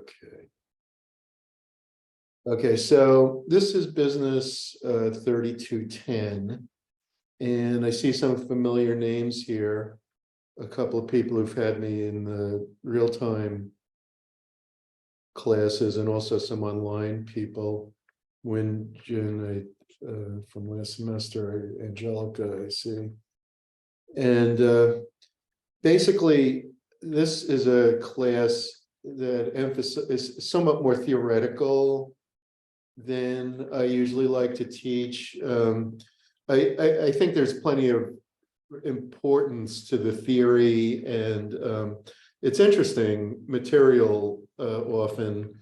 Okay. Okay, so this is business 3210. And I see some familiar names here. A couple of people who've had me in the real-time classes and also some online people. Jin, from last semester, Angelica, I see. And basically, this is a class that is somewhat more theoretical than I usually like to teach. I think there's plenty of importance to the theory, and it's interesting material often,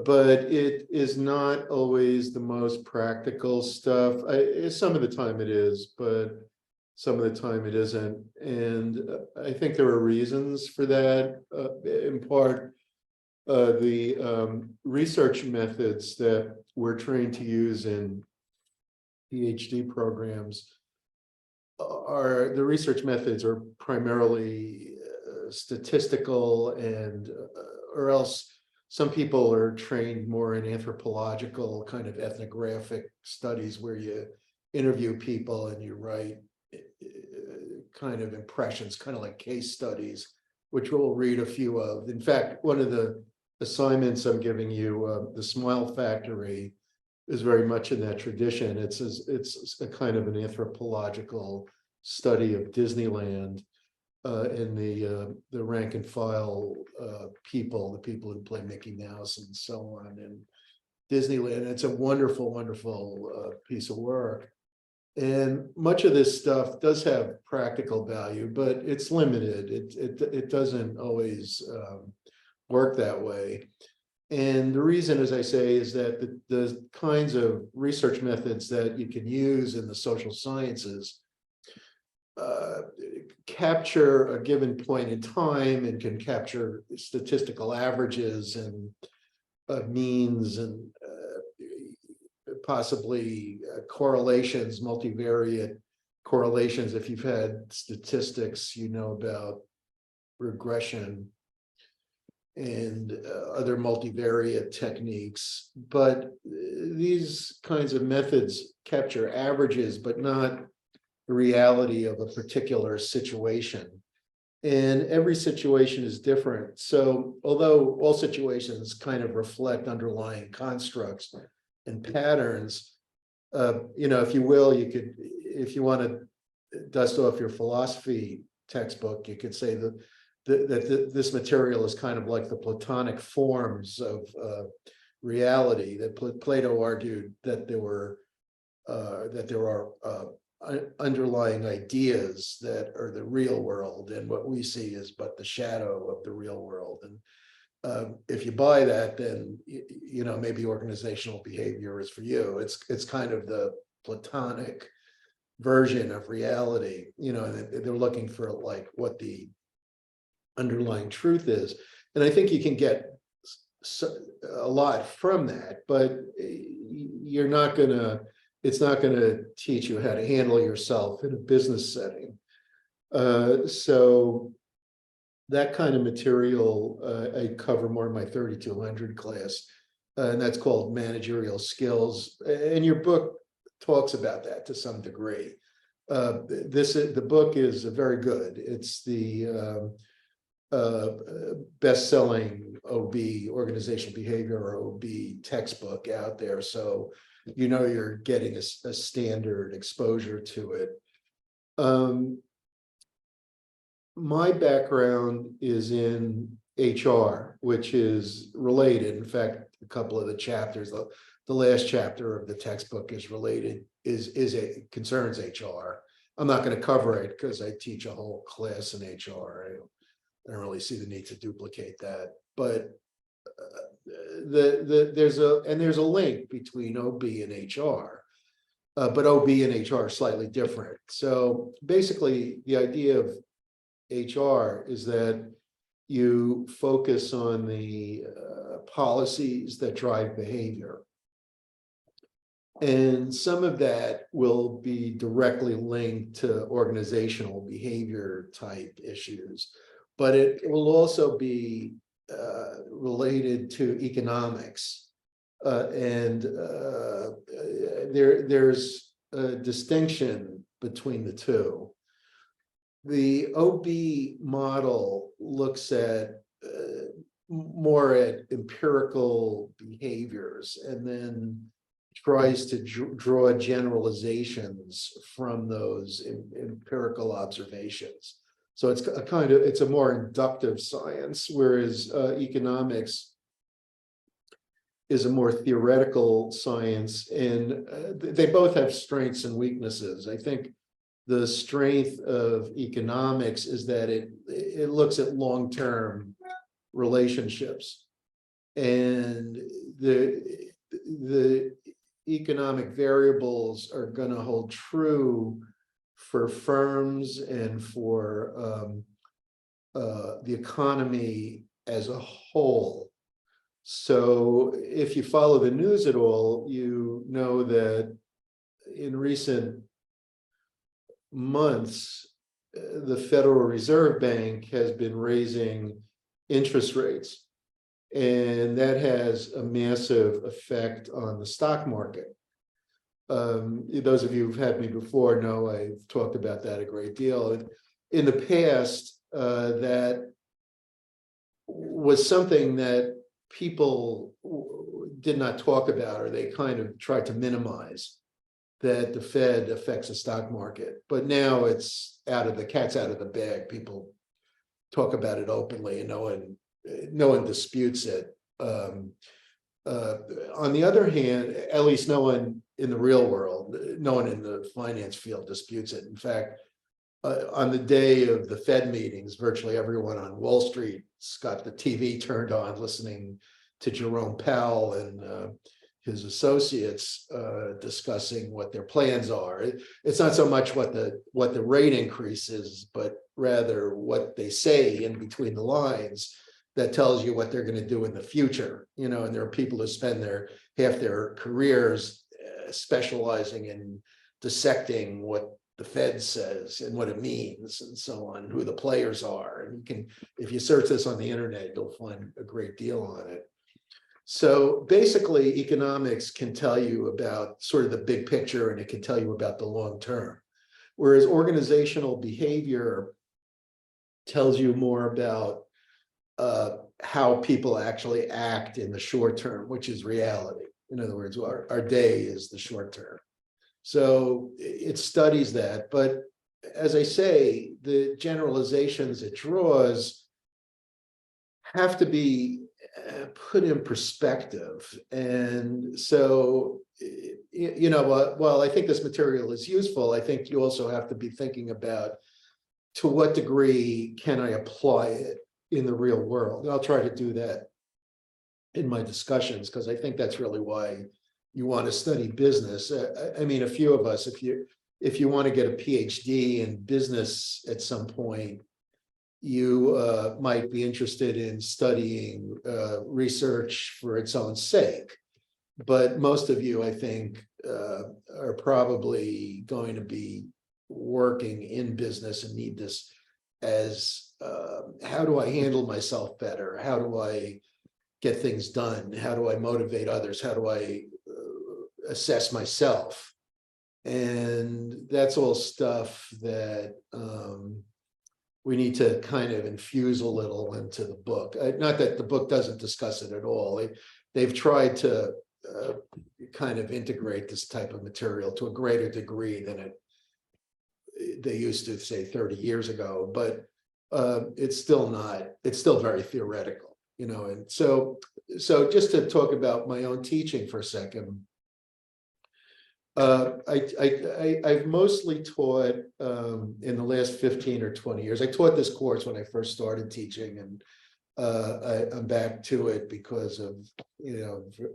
but it is not always the most practical stuff. Some of the time it is, but some of the time it isn't. And I think there are reasons for that. In part, the research methods that we're trained to use in PhD programs the research methods are primarily statistical, and or else some people are trained more in anthropological kind of ethnographic studies where you interview people and you write kind of impressions, kind of like case studies, which we'll read a few of. In fact, one of the assignments I'm giving you, the Smile Factory, is very much in that tradition. It's a kind of an anthropological study of Disneyland and the rank and file people, the people who play Mickey Mouse and so on, and Disneyland. It's a wonderful, wonderful piece of work. And much of this stuff does have practical value, but it's limited. It doesn't always work that way. And the reason, as I say, is that the kinds of research methods that you can use in the social sciences capture a given point in time and can capture statistical averages and means and possibly correlations, multivariate correlations. If you've had statistics, you know about regression and other multivariate techniques. But these kinds of methods capture averages, but not the reality of a particular situation. And every situation is different. So although all situations kind of reflect underlying constructs and patterns, if you will, you could, if you want to dust off your philosophy textbook, you could say that this material is kind of like the Platonic forms of reality. That Plato argued that there are underlying ideas that are the real world, and what we see is but the shadow of the real world. And if you buy that, then maybe organizational behavior is for you. It's kind of the Platonic version of reality. They're looking for like what the underlying truth is, and I think you can get a lot from that, but it's not going to teach you how to handle yourself in a business setting. So that kind of material I cover more in my 3200 class, and that's called managerial skills. And your book talks about that to some degree. The book is very good. It's the best-selling OB, organizational behavior, or OB textbook out there. So you're getting a standard exposure to it. My background is in HR, which is related. In fact, a couple of the chapters, the last chapter of the textbook is related, it concerns HR. I'm not going to cover it because I teach a whole class in HR. I don't really see the need to duplicate that, but there's a link between OB and HR, but OB and HR are slightly different. So basically, the idea of HR is that you focus on the policies that drive behavior. And some of that will be directly linked to organizational behavior type issues, but it will also be related to economics. And there's a distinction between the two. The OB model looks at more at empirical behaviors and then tries to draw generalizations from those empirical observations. So it's a it's a more inductive science, whereas economics is a more theoretical science, and they both have strengths and weaknesses. I think the strength of economics is that it looks at long-term relationships, and the economic variables are going to hold true for firms and for the economy as a whole. So if you follow the news at all, you know that in recent months, the Federal Reserve Bank has been raising interest rates, and that has a massive effect on the stock market. Those of you who've had me before know I've talked about that a great deal. In the past, that was something that people did not talk about, or they kind of tried to minimize, that the Fed affects the stock market. But now it's the cat's out of the bag. People talk about it openly, and no one disputes it. On the other hand, at least no one in the real world, no one in the finance field disputes it. In fact, on the day of the Fed meetings, virtually everyone on Wall Street's got the TV turned on, listening to Jerome Powell and his associates discussing what their plans are. It's not so much what the rate increase is, but rather what they say in between the lines that tells you what they're going to do in the future. And there are people who spend half their careers specializing in dissecting what the Fed says and what it means and so on, who the players are. And if you search this on the internet, you'll find a great deal on it. So basically, economics can tell you about sort of the big picture, and it can tell you about the long term, whereas organizational behavior tells you more about how people actually act in the short term, which is reality. In other words, our day is the short term. So it studies that. But as I say, the generalizations it draws have to be put in perspective. And so, while I think this material is useful, I think you also have to be thinking about, to what degree can I apply it in the real world? And I'll try to do that in my discussions, because I think that's really why you want to study business. I mean, a few of us, if you want to get a PhD in business at some point, you might be interested in studying research for its own sake. But most of you, I think, are probably going to be working in business and need this as, how do I handle myself better? How do I get things done? How do I motivate others? How do I assess myself? And that's all stuff that we need to kind of infuse a little into the book. Not that the book doesn't discuss it at all. They've tried to kind of integrate this type of material to a greater degree than they used to, say, 30 years ago, but it's still very theoretical, and so just to talk about my own teaching for a second. I've mostly taught in the last 15 or 20 years. I taught this course when I first started teaching, and I'm back to it because of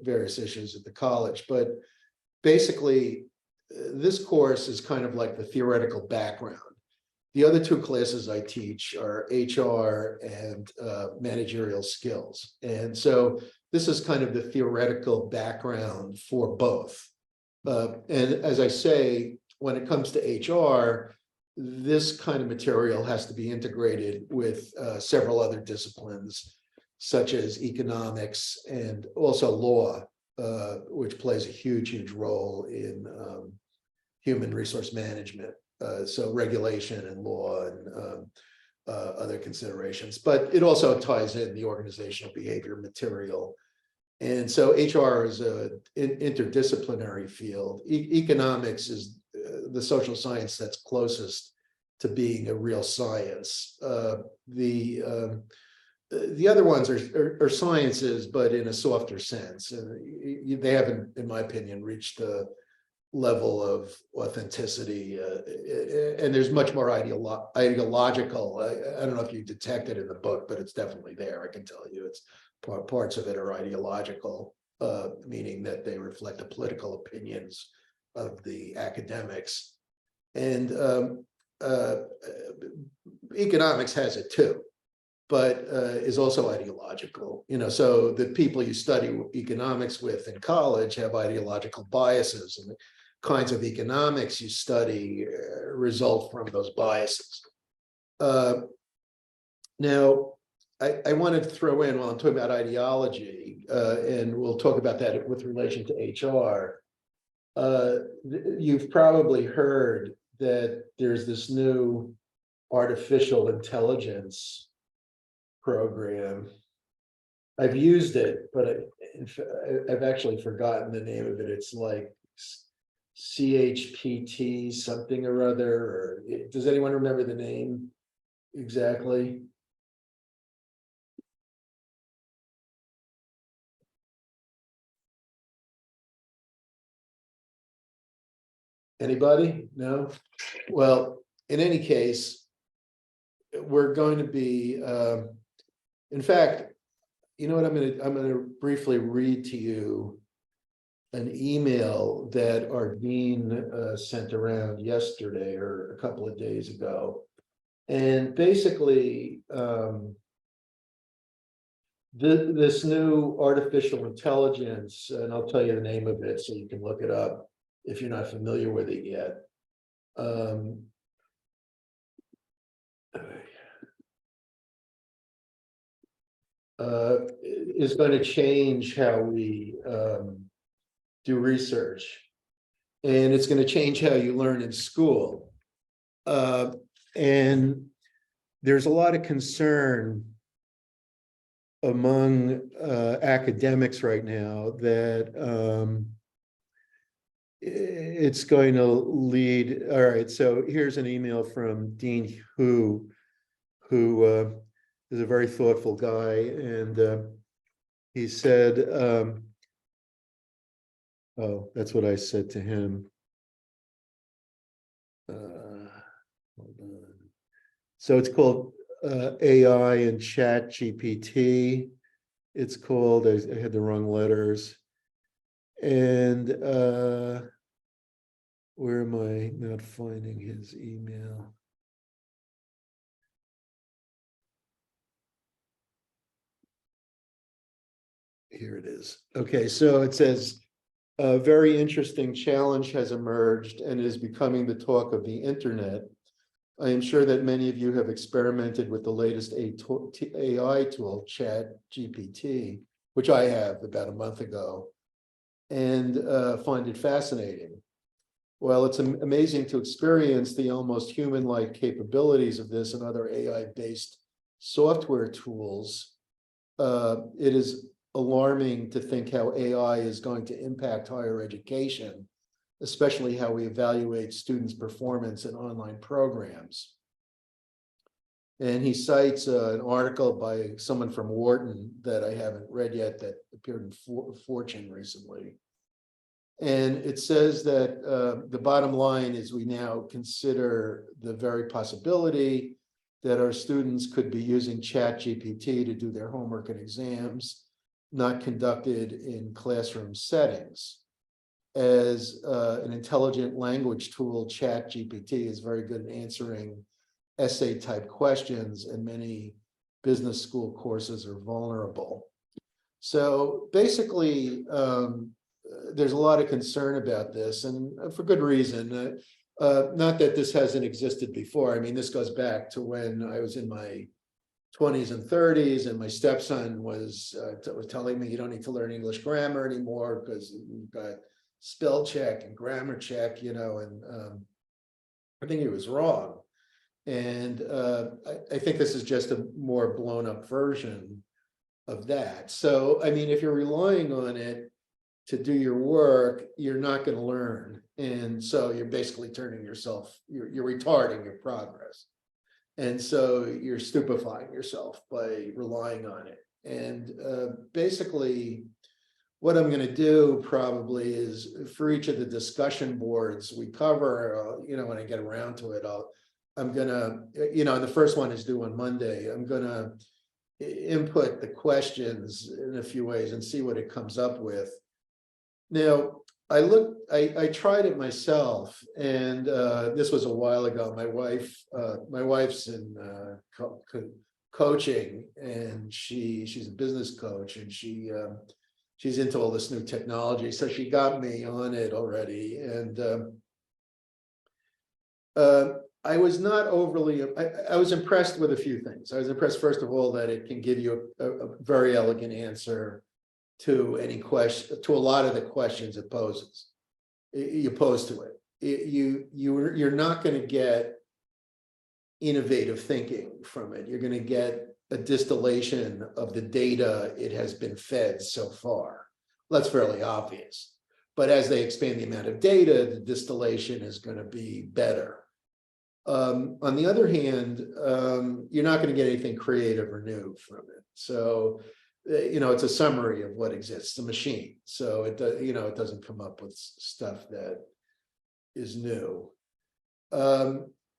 various issues at the college. But basically, this course is kind of like the theoretical background. The other two classes I teach are HR and managerial skills, and so this is kind of the theoretical background for both. And as I say, when it comes to HR, this kind of material has to be integrated with several other disciplines, such as economics and also law, which plays a huge role in human resource management. So regulation and law and other considerations, but it also ties in the organizational behavior material. And so HR is an interdisciplinary field. Economics is the social science that's closest to being a real science. The other ones are sciences, but in a softer sense. And they haven't, in my opinion, reached the level of authenticity. And there's much more ideological. I don't know if you detect it in the book, but it's definitely there. I can tell you it's parts of it are ideological, meaning that they reflect the political opinions of the academics. And economics has it too, but is also ideological. So the people you study economics with in college have ideological biases, and the kinds of economics you study result from those biases. Now, I wanted to throw in, while I'm talking about ideology, and we'll talk about that with relation to HR. You've probably heard that there's this new artificial intelligence program. I've used it, but I've actually forgotten the name of it. It's like CHPT something or other. Or does anyone remember the name exactly? Anybody? No? Well, in any case, we're going to be, in fact, you know what, I'm going to briefly read to you an email that our dean sent around yesterday or a couple of days ago. And basically, this new artificial intelligence, and I'll tell you the name of it so you can look it up if you're not familiar with it yet. Is going to change how we do research, and it's going to change how you learn in school. And there's a lot of concern among academics right now that it's going to lead. All right, so here's an email from Dean who is a very thoughtful guy, and he said, oh, that's what I said to him. Hold on. So it's called AI and Chat GPT. It's called, I had the wrong letters. And where am I not finding his email? Here it is. Okay, so it says, a very interesting challenge has emerged and is becoming the talk of the internet. I am sure that many of you have experimented with the latest AI tool, Chat GPT, which I have about a month ago, and find it fascinating. While it's amazing to experience the almost human-like capabilities of this and other AI-based software tools, it is alarming to think how AI is going to impact higher education, especially how we evaluate students' performance in online programs. And he cites an article by someone from Wharton that I haven't read yet that appeared in Fortune recently. And it says that the bottom line is we now consider the very possibility that our students could be using Chat GPT to do their homework and exams, not conducted in classroom settings. As an intelligent language tool, Chat GPT is very good at answering essay type questions, and many business school courses are vulnerable. So basically, there's a lot of concern about this, and for good reason. Not that this hasn't existed before. I mean, this goes back to when I was in my 20s and 30s, and my stepson was telling me you don't need to learn English grammar anymore because you've got spell check and grammar check, and I think he was wrong. And I think this is just a more blown up version of that. So, I mean, if you're relying on it to do your work, you're not going to learn. And so you're basically turning yourself, you're retarding your progress. And so you're stupefying yourself by relying on it. And basically, what I'm going to do probably is for each of the discussion boards we cover, when I get around to it, I'm going to, the first one is due on Monday. I'm going to input the questions in a few ways and see what it comes up with. Now, I tried it myself, and this was a while ago. My wife's in coaching, and she's a business coach, and she's into all this new technology. So she got me on it already, and I was not overly. I was impressed with a few things. I was impressed, first of all, that it can give you a very elegant answer to any question, to a lot of the questions it poses. You pose to it. You're not going to get innovative thinking from it. You're going to get a distillation of the data it has been fed so far. That's fairly obvious. But as they expand the amount of data, the distillation is going to be better. On the other hand, you're not going to get anything creative or new from it. So, it's a summary of what exists, a machine. So it doesn't come up with stuff that is new.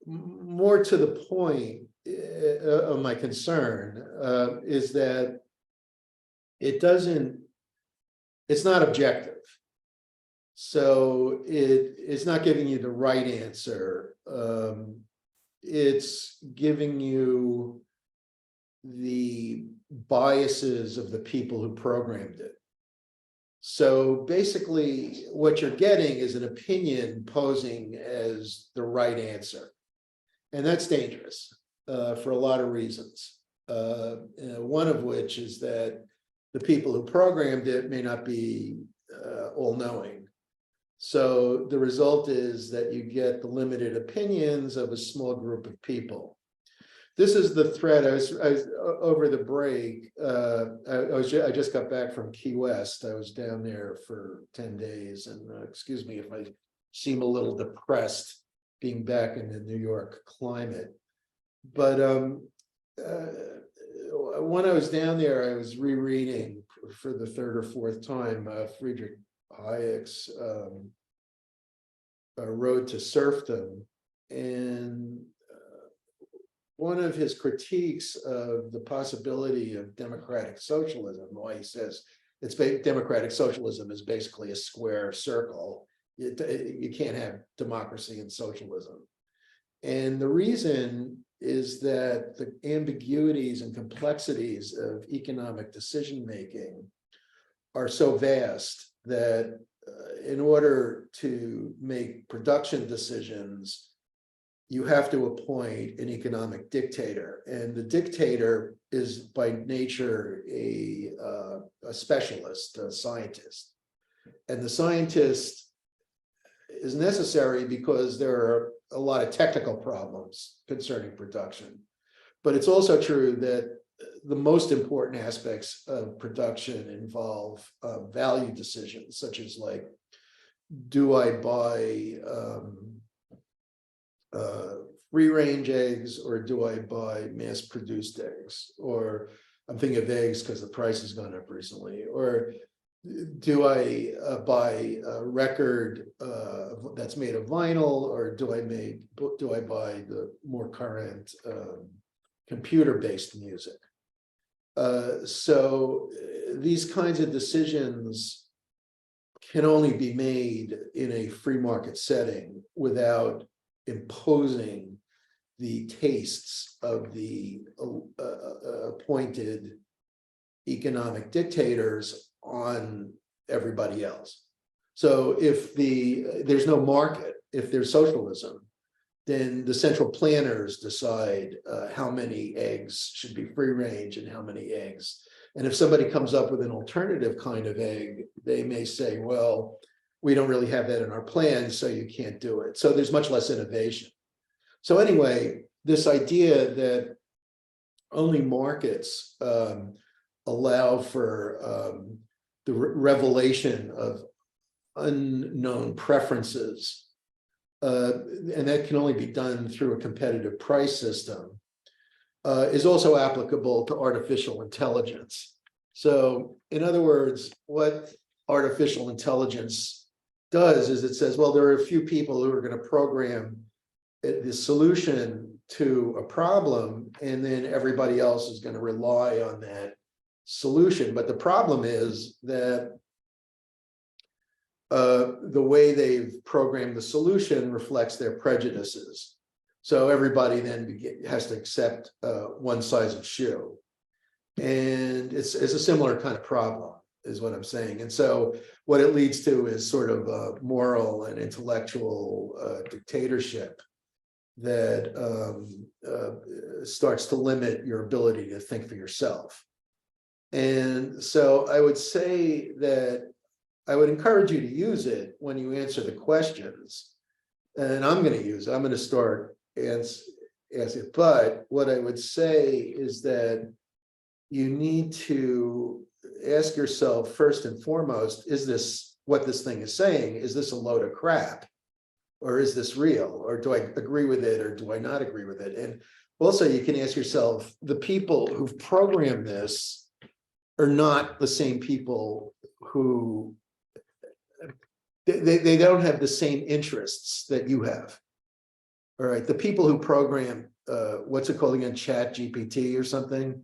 More to the point of my concern is that it's not objective. So it's not giving you the right answer. It's giving you the biases of the people who programmed it. So basically, what you're getting is an opinion posing as the right answer. And that's dangerous for a lot of reasons. One of which is that the people who programmed it may not be all-knowing. So the result is that you get the limited opinions of a small group of people. This is the thread. I was over the break. I just got back from Key West. I was down there for 10 days, and excuse me if I seem a little depressed being back in the New York climate. But when I was down there, I was rereading for the third or fourth time Friedrich Hayek's Road to Serfdom, and one of his critiques of the possibility of democratic socialism, why he says democratic socialism is basically a square circle. You can't have democracy and socialism. And the reason is that the ambiguities and complexities of economic decision-making are so vast that in order to make production decisions, you have to appoint an economic dictator, and the dictator is by nature a specialist, a scientist. And the scientist is necessary because there are a lot of technical problems concerning production. But it's also true that the most important aspects of production involve value decisions, such as like, do I buy free-range eggs, or do I buy mass-produced eggs? Or I'm thinking of eggs because the price has gone up recently. Or do I buy a record that's made of vinyl, or do I buy the more current computer-based music? So these kinds of decisions can only be made in a free market setting without imposing the tastes of the appointed economic dictators on everybody else. So if there's no market, if there's socialism, then the central planners decide how many eggs should be free range and how many eggs. And if somebody comes up with an alternative kind of egg, they may say, well, we don't really have that in our plans, so you can't do it. So there's much less innovation. So anyway, this idea that only markets allow for the revelation of unknown preferences, and that can only be done through a competitive price system, is also applicable to artificial intelligence. So in other words, what artificial intelligence does is it says, well, there are a few people who are going to program the solution to a problem, and then everybody else is going to rely on that solution. But the problem is that the way they've programmed the solution reflects their prejudices. So everybody then has to accept one size of shoe. And it's a similar kind of problem, is what I'm saying. And so what it leads to is sort of a moral and intellectual dictatorship that starts to limit your ability to think for yourself. And so I would say that I would encourage you to use it when you answer the questions. And I'm going to use it. I'm going to start as it. But what I would say is that you need to ask yourself first and foremost, is this what this thing is saying? Is this a load of crap? Or is this real? Or do I agree with it, or do I not agree with it? And also you can ask yourself, the people who've programmed this are not the same people who, they don't have the same interests that you have. All right, the people who program, what's it called again, Chat GPT or something,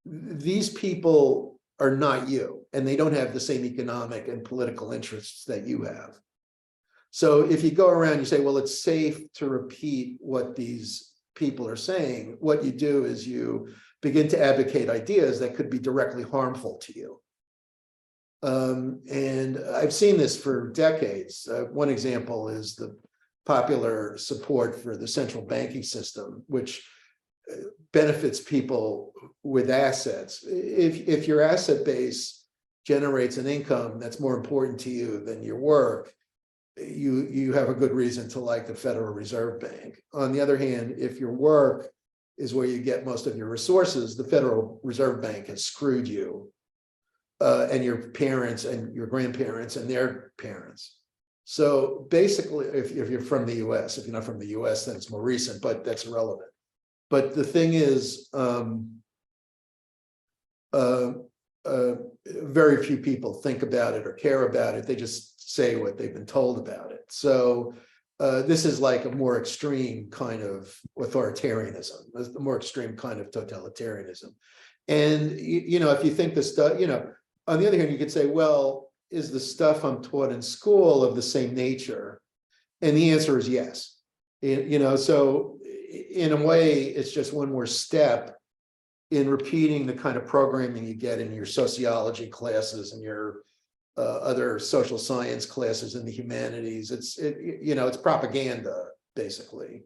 these people are not you, and they don't have the same economic and political interests that you have. So if you go around, you say, well, it's safe to repeat what these people are saying, what you do is you begin to advocate ideas that could be directly harmful to you. And I've seen this for decades. One example is the popular support for the central banking system, which benefits people with assets. If your asset base generates an income that's more important to you than your work, you have a good reason to like the Federal Reserve Bank. On the other hand, if your work is where you get most of your resources, the Federal Reserve Bank has screwed you, and your parents and your grandparents and their parents. So basically, if you're from the US, if you're not from the US, then it's more recent, but that's irrelevant. But the thing is, very few people think about it or care about it. They just say what they've been told about it. So this is like a more extreme kind of authoritarianism, a more extreme kind of totalitarianism. And, you know, if you think this stuff, you know, on the other hand, you could say, well, is the stuff I'm taught in school of the same nature? And the answer is yes. You know, so in a way, it's just one more step in repeating the kind of programming you get in your sociology classes and your other social science classes in the humanities. You know, it's propaganda, basically.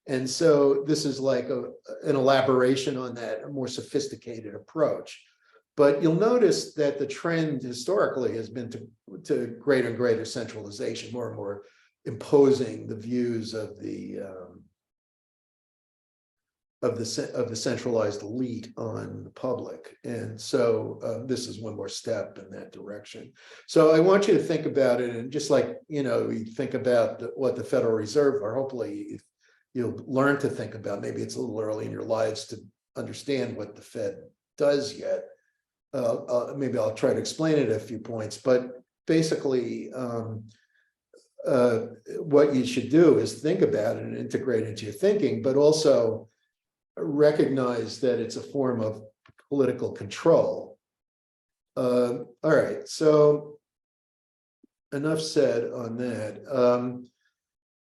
And so this is like an elaboration on that, a more sophisticated approach. But you'll notice that the trend historically has been to greater and greater centralization, more and more imposing the views of the centralized elite on the public. And so this is one more step in that direction. So I want you to think about it, and just like, you know, you think about what the Federal Reserve, or hopefully you'll learn to think about, maybe it's a little early in your lives to understand what the Fed does yet. Maybe I'll try to explain it at a few points, but basically what you should do is think about it and integrate it into your thinking, but also recognize that it's a form of political control. All right, so enough said on that.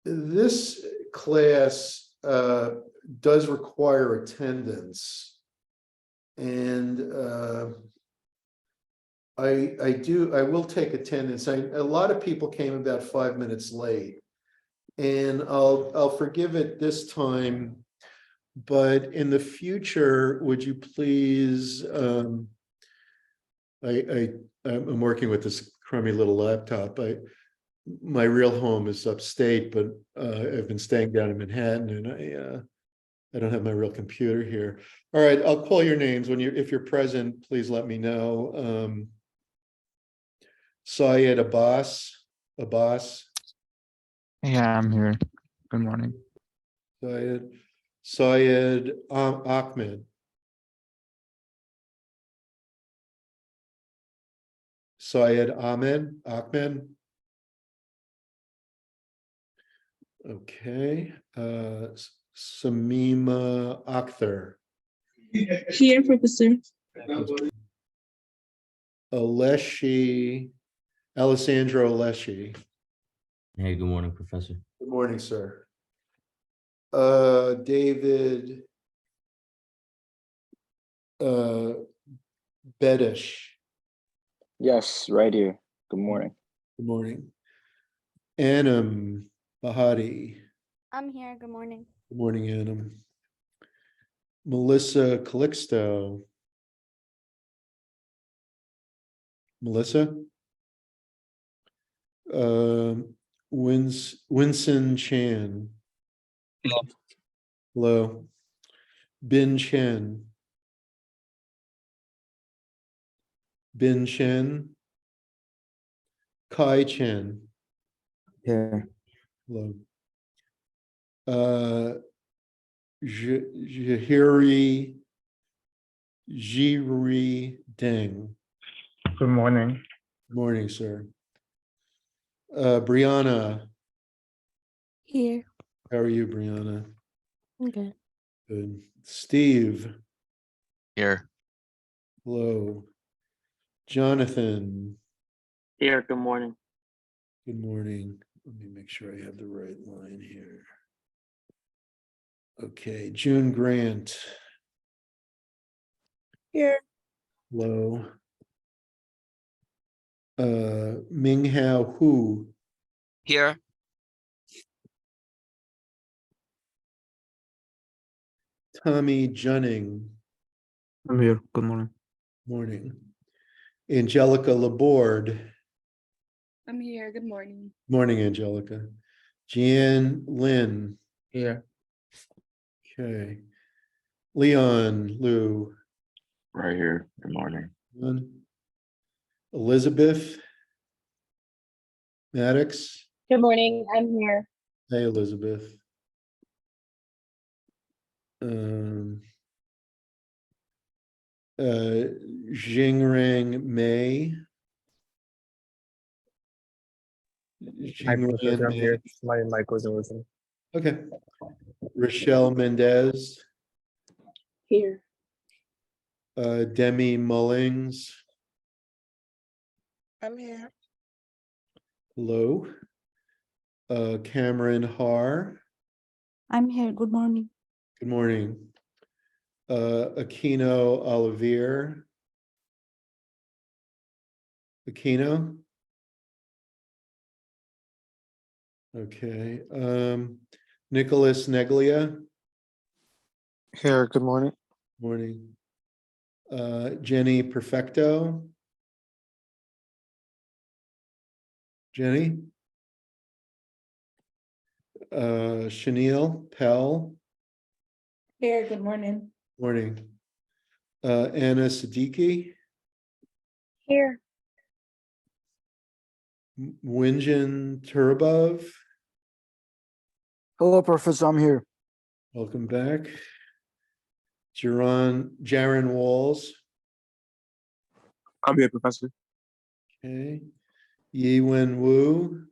This class does require attendance, and I will take attendance. A lot of people came about 5 minutes late. And I'll forgive it this time. But in the future, would you please, I'm working with this crummy little laptop. My real home is upstate, but I've been staying down in Manhattan, and I don't have my real computer here. All right, I'll call your names if you're present, please let me know. Syed Abbas, Yeah, I'm here. Good morning. Syed Ahmed, Syed Ahmed. Okay, Samima Akhtar, Here, Professor. Alessandro Alessi. Hey, good morning, Professor. Good morning, sir. David Bedish. Yes, right here. Good morning. Good morning. Anam Bahati. I'm here. Good morning. Good morning, Anam. Melissa Calixto. Melissa? Winston Chan. Hello. Hello. Bin Chen. Bin Chen. Kai Chen. Here. Hello. Jiri Deng. Good morning. Morning, sir. Brianna, Here. how are you, Brianna? I'm good. Good. Steve, Here. hello. Jonathan, Here, good morning. good morning. Let me make sure I have the right line here. Okay, June Grant, Here. hello. Ming Hao Hu, Here. Tommy Junning, I'm here. Good morning. morning. Angelica Laborde, I'm here. Good morning. morning, Angelica. Jan Lin, Here. okay. Leon Liu, Right here. Good morning. Elizabeth Maddox. Good morning. I'm here. Hey, Elizabeth. Um, Jingrang Mei. Hi, Professor. I'm Mei. here. My mic wasn't working. Okay. Rochelle Mendez, Here. Demi Mullings. I'm here. Hello. Cameron Har. I'm here. Good morning. Good morning. Aquino Olivier. Aquino. Okay. Nicholas Neglia. Here. Good morning. Morning. Jenny Perfecto. Jenny. Chenille Pell. Here. Good morning. Morning. Anna Siddiqui. Here. Winjin Turbov. Hello, Professor. I'm here. Welcome back. Jaron Walls. I'm here, Professor. Okay. Yiwen Wu.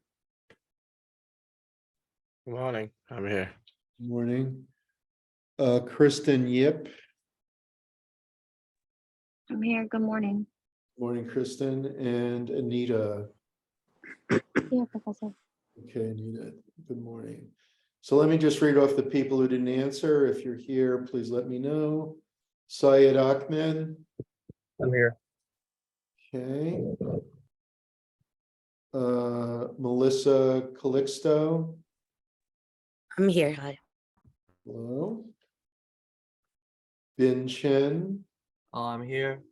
Good morning. I'm here. Morning. Kristen Yip. I'm here. Good morning. Morning, Kristen. And Anita. Here, Professor. Okay, Anita. Good morning. So let me just read off the people who didn't answer. If you're here, please let me know. Syed Ahmed. I'm here. Okay. Melissa Calixto. I'm here. Hi. Hello. Bin Chen, I'm here.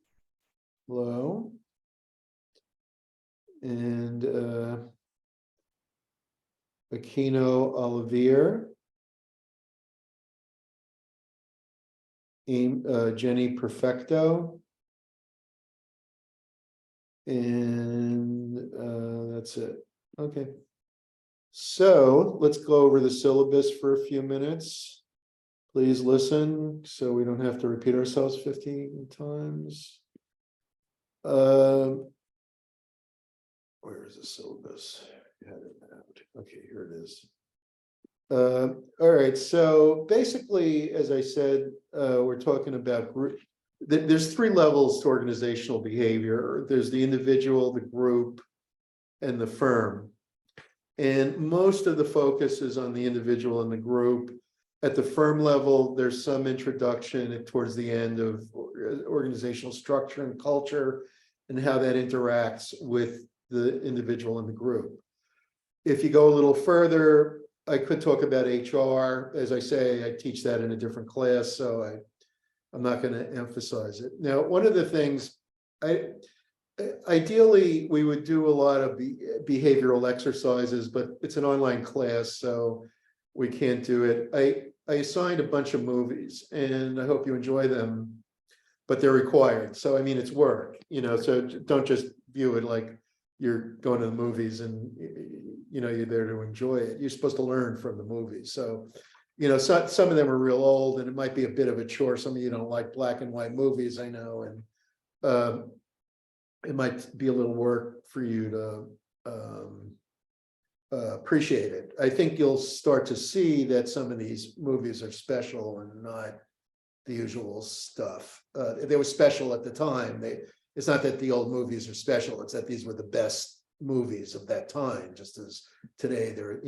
hello. And Aquino Olivier. Jenny Perfecto. And that's it. Okay. So let's go over the syllabus for a few minutes. Please listen so we don't have to repeat ourselves 15 times. Where is the syllabus? I had it out. Okay, here it is. All right, so basically, as I said, we're talking about group. There's three levels to organizational behavior. There's the individual, the group, and the firm. And most of the focus is on the individual and the group. At the firm level, there's some introduction towards the end of organizational structure and culture and how that interacts with the individual and the group. If you go a little further, I could talk about HR. As I say, I teach that in a different class, so I'm not going to emphasize it. Now, one of the things, ideally, we would do a lot of behavioral exercises, but it's an online class, so we can't do it. I assigned a bunch of movies, and I hope you enjoy them, but they're required. So, I mean, it's work, so don't just view it like you're going to the movies and, you're there to enjoy it. You're supposed to learn from the movies. So, some of them are real old, and it might be a bit of a chore. Some of you don't like black and white movies, I know, and it might be a little work for you to appreciate it. I think you'll start to see that some of these movies are special and not the usual stuff. They were special at the time. It's not that the old movies are special, it's that these were the best movies of that time, just as today there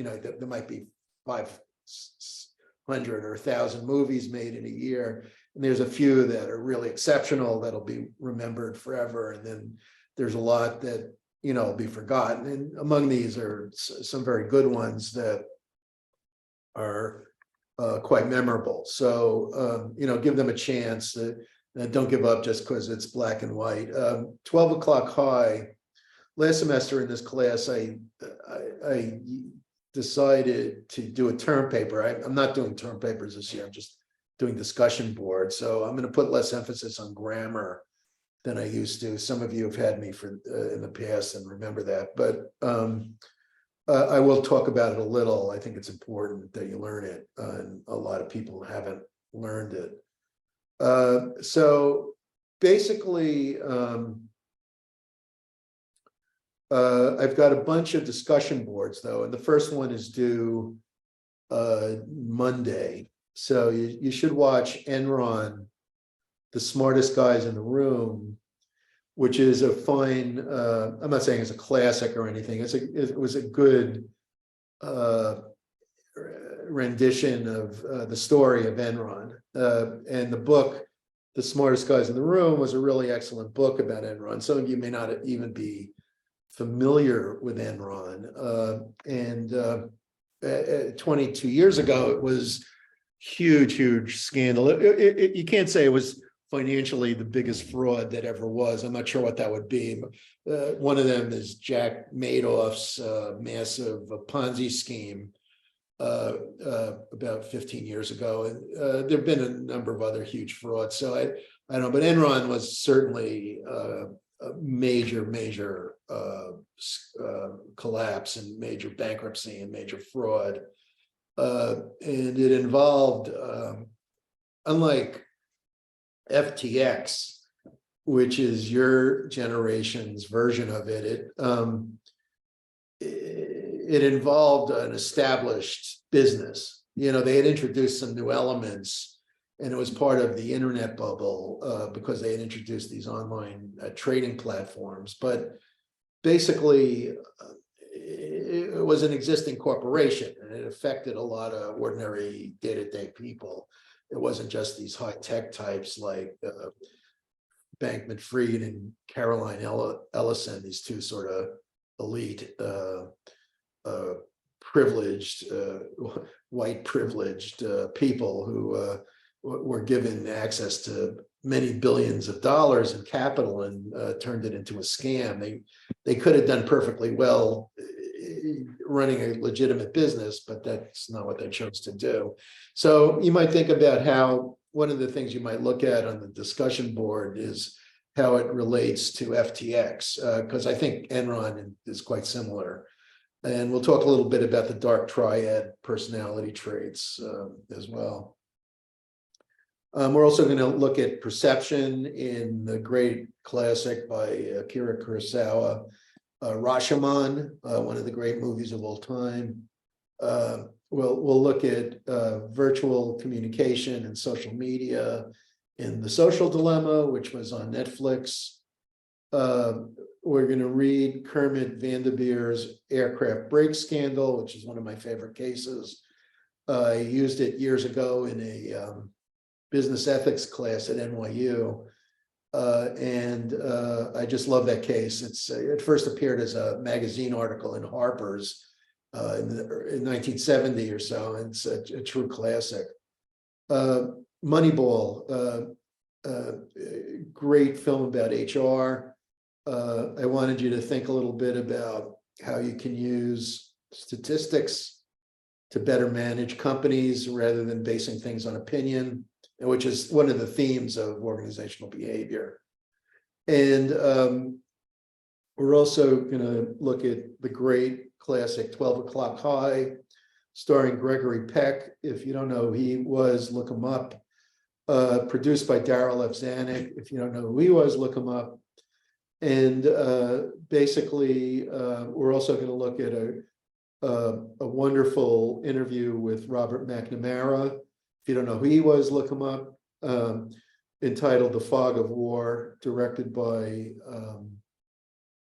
might be 500 or 1,000 movies made in a year, and there's a few that are really exceptional that'll be remembered forever, and then there's a lot that will be forgotten, and among these are some very good ones that are quite memorable. So give them a chance. Don't give up just because it's black and white. 12 o'clock high. Last semester in this class, I decided to do a term paper. I'm not doing term papers this year. I'm just doing discussion boards. So I'm going to put less emphasis on grammar than I used to. Some of you have had me in the past and remember that. But I will talk about it a little. I think it's important that you learn it. And a lot of people haven't learned it. So basically, I've got a bunch of discussion boards though, and the first one is due Monday. So you should watch Enron, The Smartest Guys in the Room, which is a fine, I'm not saying it's a classic or anything. It was a good rendition of the story of Enron. And the book, The Smartest Guys in the Room, was a really excellent book about Enron. Some of you may not even be familiar with Enron. 22 years ago, it was huge scandal. You can't say it was financially the biggest fraud that ever was. I'm not sure what that would be. One of them is Jack Madoff's massive Ponzi scheme about 15 years ago. And there have been a number of other huge frauds. So I don't know, but Enron was certainly a major collapse and major bankruptcy and major fraud. And it involved, unlike FTX, which is your generation's version of it, it involved an established business. They had introduced some new elements, and it was part of the internet bubble because they had introduced these online trading platforms. But basically, it was an existing corporation, and it affected a lot of ordinary day-to-day people. It wasn't just these high-tech types like Bankman-Fried and Caroline Ellison, these two sort of elite, privileged white privileged people who were given access to many billions of dollars in capital and turned it into a scam. They could have done perfectly well running a legitimate business, but that's not what they chose to do. So you might think about how one of the things you might look at on the discussion board is how it relates to FTX, because I think Enron is quite similar. And we'll talk a little bit about the dark triad personality traits as well. We're also going to look at perception in the great classic by Akira Kurosawa, Rashomon, one of the great movies of all time. We'll look at virtual communication and social media in The Social Dilemma, which was on Netflix. We're going to read Kermit Vanderveer's aircraft brake scandal, which is one of my favorite cases. I used it years ago in a business ethics class at NYU. And I just love that case. It first appeared as a magazine article in Harper's in 1970 or so. And it's a true classic. Moneyball, great film about HR. I wanted you to think a little bit about how you can use statistics to better manage companies rather than basing things on opinion, which is one of the themes of organizational behavior. And we're also going to look at the great classic 12 O'Clock High, starring Gregory Peck. If you don't know who he was, look him up. Produced by Darryl F. Zanuck. If you don't know who he was, look him up. And basically, we're also going to look at a wonderful interview with Robert McNamara. If you don't know who he was, look him up. Entitled The Fog of War, directed by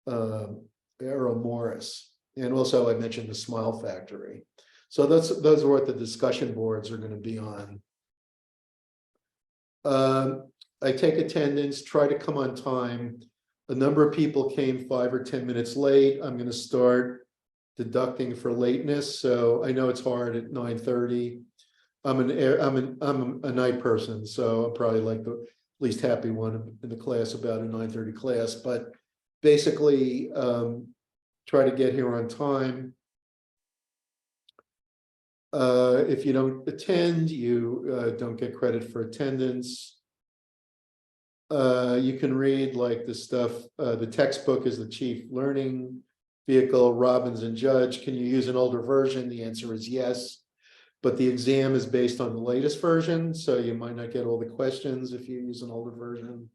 Errol Morris. And also I mentioned The Smile Factory. So those are what the discussion boards are going to be on. I take attendance, try to come on time. A number of people came 5 or 10 minutes late. I'm going to start deducting for lateness. So I know it's hard at 9:30. I'm a night person, so I'm probably like the least happy one in the class about a 9:30 class. But basically, try to get here on time. If you don't attend, you don't get credit for attendance. You can read like the stuff. The textbook is the chief learning vehicle. Robbins and Judge. Can you use an older version? The answer is yes. But the exam is based on the latest version, so you might not get all the questions if you use an older version.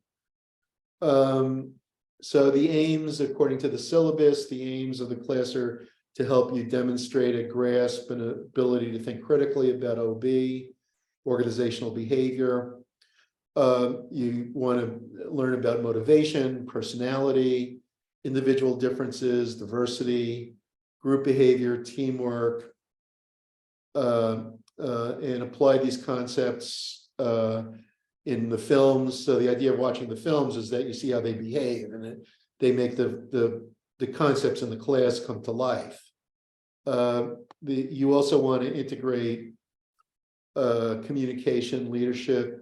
So the aims, according to the syllabus, the aims of the class are to help you demonstrate a grasp and ability to think critically about OB, organizational behavior. You want to learn about motivation, personality, individual differences, diversity, group behavior, teamwork, and apply these concepts in the films. So the idea of watching the films is that you see how they behave, and they make the concepts in the class come to life. You also want to integrate communication, leadership,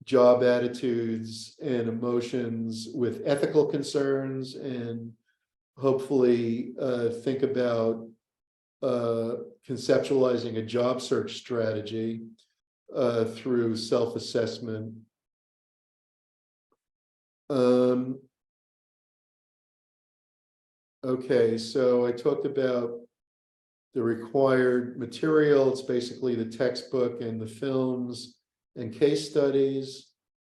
job attitudes, and emotions with ethical concerns, and hopefully think about conceptualizing a job search strategy through self-assessment. Okay, so I talked about the required material. It's basically the textbook and the films and case studies.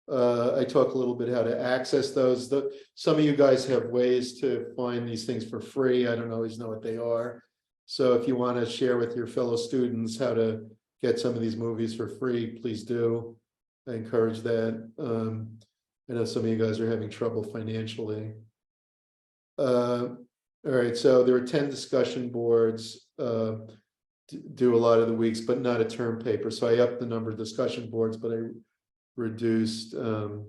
I talk a little bit how to access those. Some of you guys have ways to find these things for free. I don't always know what they are. So if you want to share with your fellow students how to get some of these movies for free, please do. I encourage that. I know some of you guys are having trouble financially. All right, so there are 10 discussion boards. Do a lot of the weeks, but not a term paper. So I upped the number of discussion boards, but I reduced the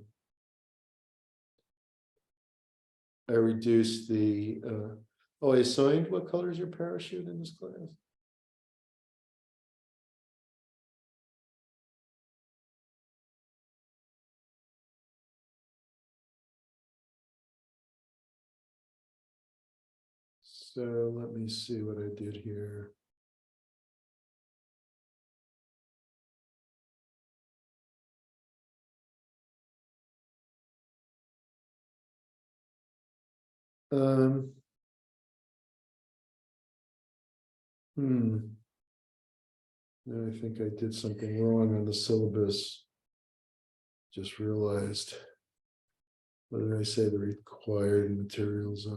oh, I assigned what color is your parachute in this class? So let me see what I did here. Um. I think I did something wrong on the syllabus. Just realized. What did I say? The required materials.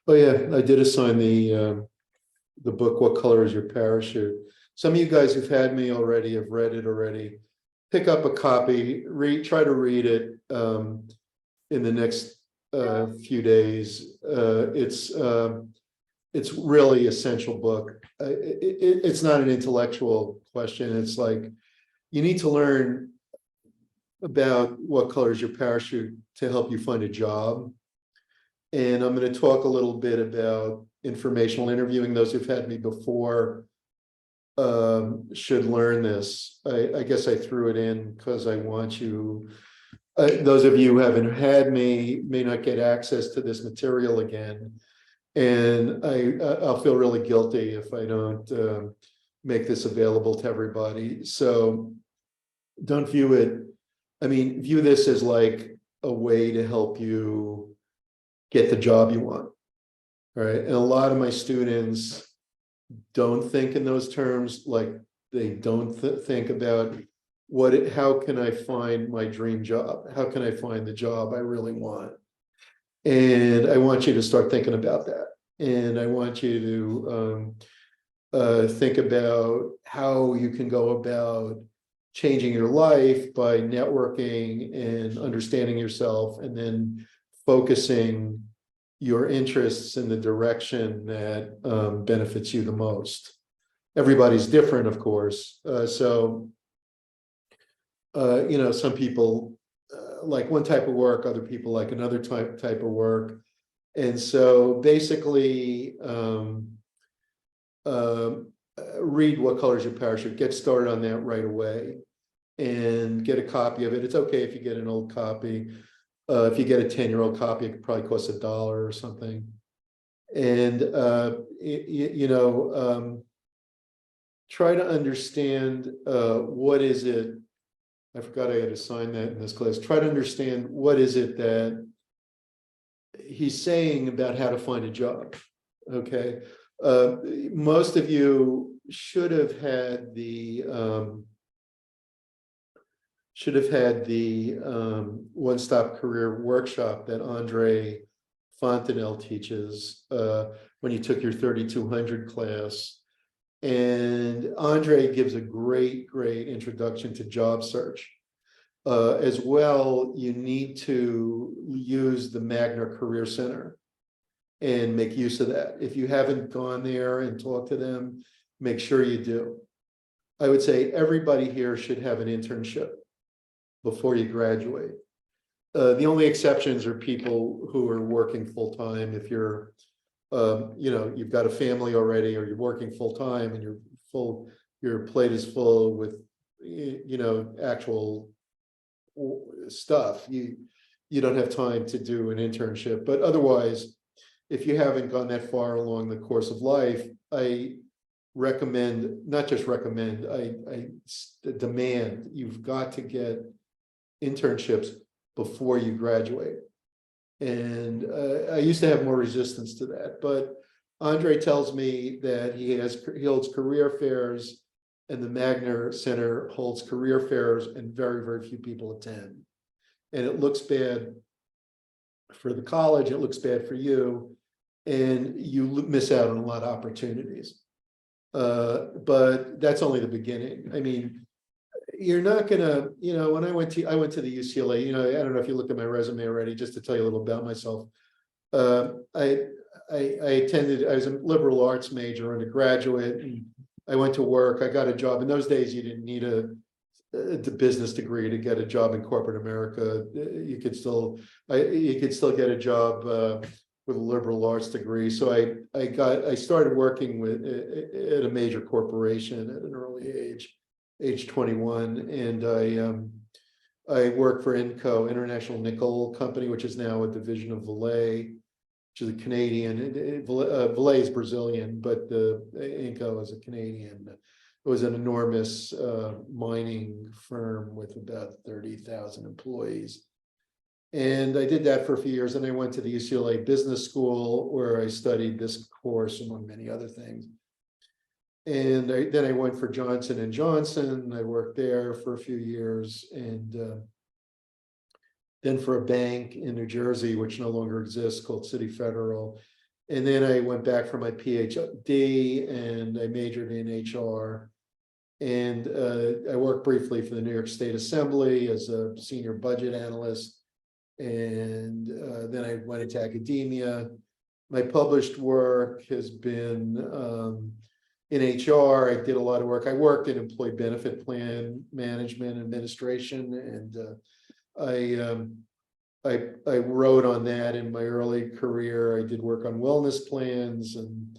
Oh yeah, I did assign the book. What color is your parachute? Some of you guys who've had me already have read it already. Pick up a copy. Try to read it in the next few days. It's really essential book. It's not an intellectual question. It's like you need to learn about what color is your parachute to help you find a job. And I'm going to talk a little bit about informational interviewing. Those who've had me before should learn this. I guess I threw it in because I want you, those of you who haven't had me may not get access to this material again. And I'll feel really guilty if I don't make this available to everybody. So don't view it, view this as like a way to help you get the job you want. All right. And a lot of my students don't think in those terms, like they don't think about how can I find my dream job? How can I find the job I really want? And I want you to start thinking about that. And I want you to think about how you can go about changing your life by networking and understanding yourself, and then focusing your interests in the direction that benefits you the most. Everybody's different, of course. Some people like one type of work, other people like another type of work. And so basically, read What Color is Your Parachute, get started on that right away and get a copy of it. It's okay if you get an old copy. If you get a 10-year-old copy, it probably costs $1 or something. And, try to understand what is it, I forgot I had to sign that in this class. Try to understand what is it that he's saying about how to find a job. Okay. Most of you should have had the one-stop career workshop that Andre Fontenelle teaches when you took your 3200 class. And Andre gives a great introduction to job search. As well, you need to use the Magna Career Center and make use of that. If you haven't gone there and talked to them, make sure you do. I would say everybody here should have an internship before you graduate. The only exceptions are people who are working full-time. If you're, you've got a family already, or you're working full-time and your plate is full with, actual stuff, you don't have time to do an internship. But otherwise, if you haven't gone that far along the course of life, I recommend, not just recommend, I demand you've got to get internships before you graduate. And I used to have more resistance to that, but Andre tells me that he holds career fairs, and the Magna Center holds career fairs, and very few people attend. And it looks bad for the college, it looks bad for you, and you miss out on a lot of opportunities. But that's only the beginning. You're not gonna, when I went to the UCLA, I don't know if you looked at my resume already, just to tell you a little about myself. I was a liberal arts major undergraduate, and I went to work. I got a job. In those days, you didn't need a business degree to get a job in corporate America. You could still get a job with a liberal arts degree. So I started working at a major corporation at an early age 21, and I worked for INCO, International Nickel Company, which is now a division of Valet. which is a Canadian, Valet is Brazilian, but the Inco is a Canadian. It was an enormous mining firm with about 30,000 employees. And I did that for a few years, and I went to the UCLA Business School where I studied this course among many other things. And then I went for Johnson & Johnson. I worked there for a few years, and then for a bank in New Jersey, which no longer exists, called City Federal. And then I went back for my PhD and I majored in HR. And I worked briefly for the New York State Assembly as a senior budget analyst. And then I went into academia. My published work has been in HR. I did a lot of work. I worked in employee benefit plan management administration, and I wrote on that in my early career. I did work on wellness plans, and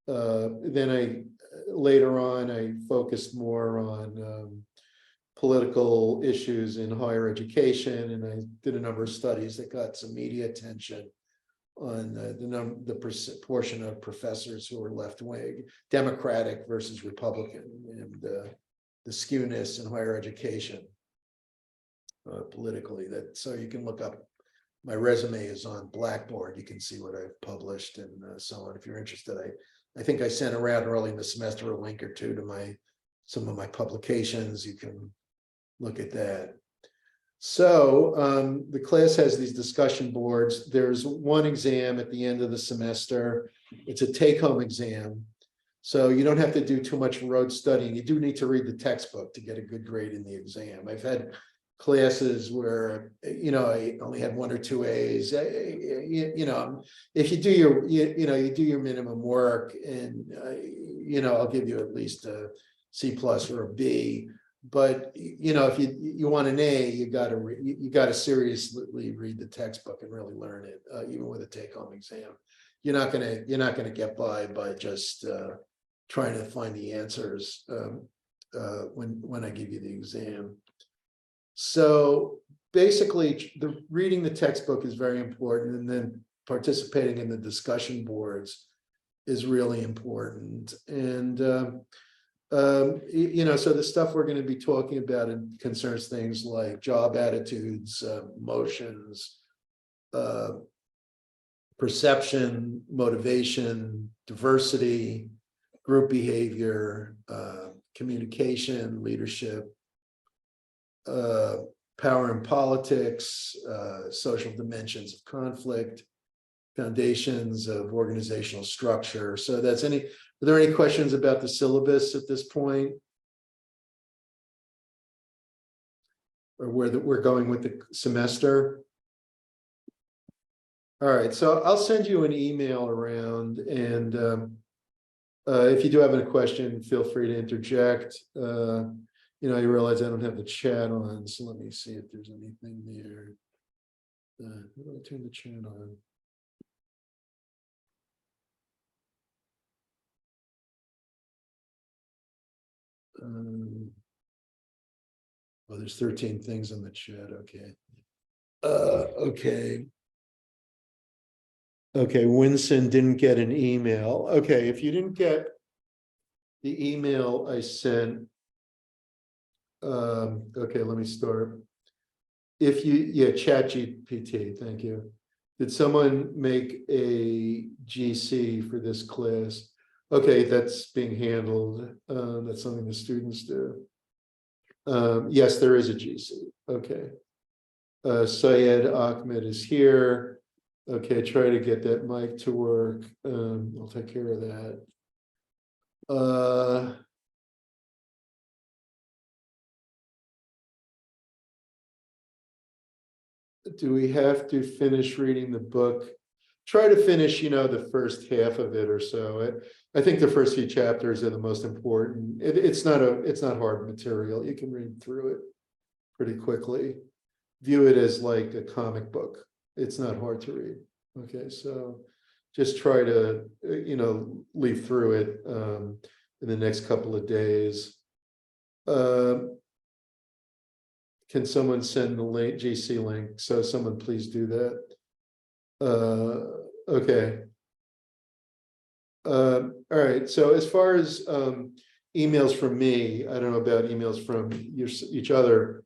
then later on I focused more on political issues in higher education, and I did a number of studies that got some media attention on the proportion of professors who are left-wing, Democratic versus Republican, and the skewness in higher education politically. That so you can look up. My resume is on Blackboard. You can see what I've published and so on. If you're interested, I think I sent around early in the semester a link or two to some of my publications. You can look at that. So the class has these discussion boards. There's one exam at the end of the semester. It's a take-home exam. So you don't have to do too much road studying. You do need to read the textbook to get a good grade in the exam. I've had classes where, I only had 1 or 2 A's. If you do you do your minimum work, and I'll give you at least a C+ or a B. But if you want an A, you got to seriously read the textbook and really learn it, even with a take-home exam. You're not gonna get by just trying to find the answers when I give you the exam. So basically, reading the textbook is very important, and then participating in the discussion boards is really important. And so the stuff we're going to be talking about concerns things like job attitudes, emotions, perception, motivation, diversity, group behavior, communication, leadership, power and politics, social dimensions of conflict, foundations of organizational structure. So are there any questions about the syllabus at this point? Or where we're going with the semester? All right, so I'll send you an email around, and if you do have a question, feel free to interject. I realize I don't have the chat on, so let me see if there's anything there. How do I turn the chat on? Well, there's 13 things in the chat. Okay. Okay, Winston didn't get an email. Okay, if you didn't get the email I sent, okay, let me start. ChatGPT, thank you. Did someone make a GC for this class? Okay, that's being handled. That's something the students do. Yes, there is a GC. Okay. Syed Ahmed is here. Okay, try to get that mic to work. I'll take care of that. Do we have to finish reading the book? Try to finish, the first half of it or so. I think the first few chapters are the most important. It's not hard material. You can read through it pretty quickly. View it as like a comic book. It's not hard to read. Okay, so just try to, leaf through it in the next couple of days. Can someone send the GC link? So someone please do that. Okay. All right, so as far as emails from me, I don't know about emails from each other.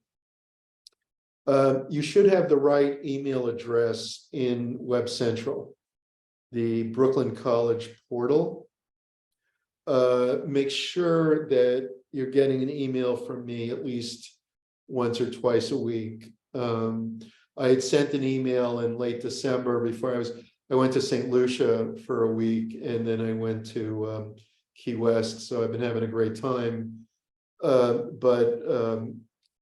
You should have the right email address in Web Central, the Brooklyn College portal. Make sure that you're getting an email from me at least once or twice a week. I had sent an email in late December before I went to St. Lucia for a week, and then I went to Key West. So I've been having a great time. But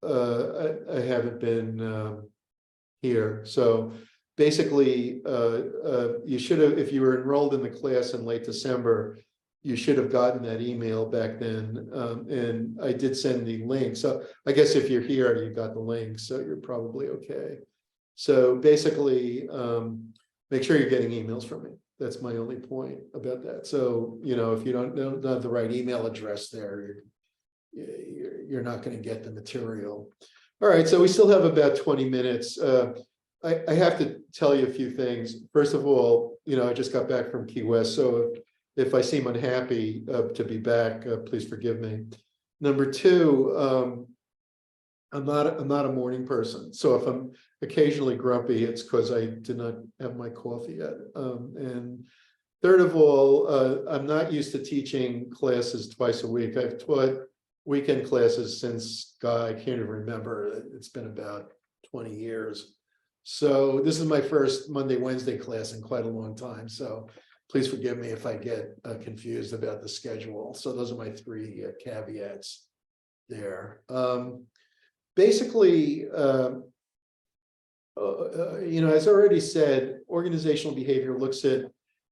I haven't been here. So basically, you should have, if you were enrolled in the class in late December, you should have gotten that email back then. And I did send the link. So I guess if you're here, you got the link, so you're probably okay. So basically, make sure you're getting emails from me. That's my only point about that. So, you know, if you don't have the right email address there, you're not going to get the material. All right, so we still have about 20 minutes. I have to tell you a few things. First of all, you know, I just got back from Key West, so if I seem unhappy to be back, please forgive me. Number two, I'm not a morning person, so if I'm occasionally grumpy, it's because I did not have my coffee yet. And third of all, I'm not used to teaching classes twice a week. I've taught weekend classes since, God, I can't even remember. It's been about 20 years. So this is my first Monday, Wednesday class in quite a long time. So please forgive me if I get confused about the schedule. So those are my three caveats there. Basically, you know, as I already said, organizational behavior looks at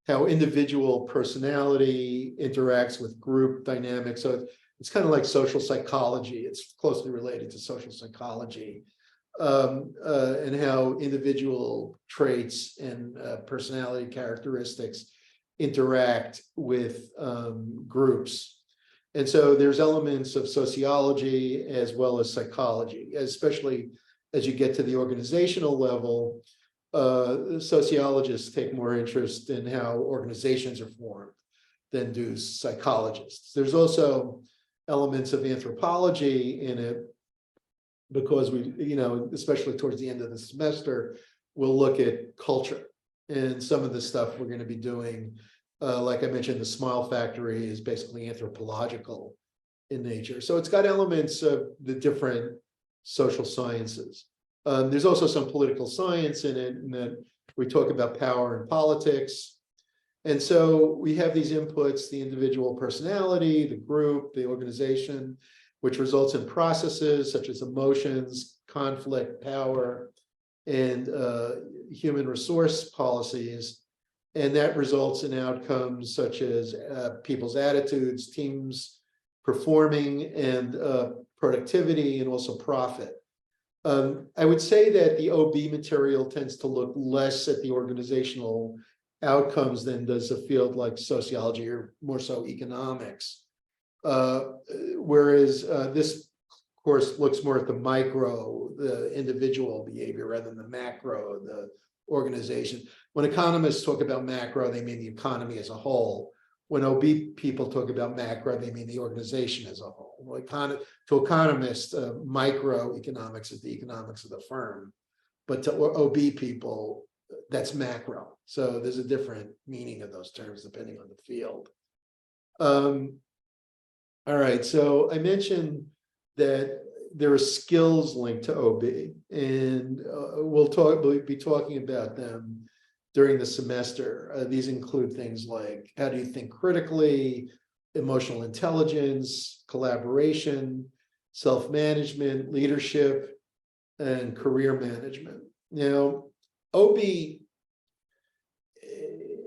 how individual personality interacts with group dynamics. So it's kind of like social psychology. It's closely related to social psychology, and how individual traits and personality characteristics interact with groups. And so there's elements of sociology as well as psychology, especially as you get to the organizational level. Sociologists take more interest in how organizations are formed than do psychologists. There's also elements of anthropology in it, because we, you know, especially towards the end of the semester, we'll look at culture and some of the stuff we're going to be doing. Like I mentioned, the Smile Factory is basically anthropological in nature. So it's got elements of the different social sciences. There's also some political science in it, and that we talk about power and politics. And so we have these inputs, the individual personality, the group, the organization, which results in processes such as emotions, conflict, power, and human resource policies. And that results in outcomes such as people's attitudes, teams performing, and productivity, and also profit. I would say that the OB material tends to look less at the organizational outcomes than does a field like sociology, or more so economics. Whereas this course looks more at the micro, the individual behavior, rather than the macro, the organization. When economists talk about macro, they mean the economy as a whole. When OB people talk about macro, they mean the organization as a whole. Well, to economists, microeconomics is the economics of the firm, but to OB people, that's macro. So there's a different meaning of those terms depending on the field. All right, so I mentioned that there are skills linked to OB, and we'll be talking about them during the semester. These include things like, how do you think critically, emotional intelligence, collaboration, self-management, leadership, and career management. Now, OB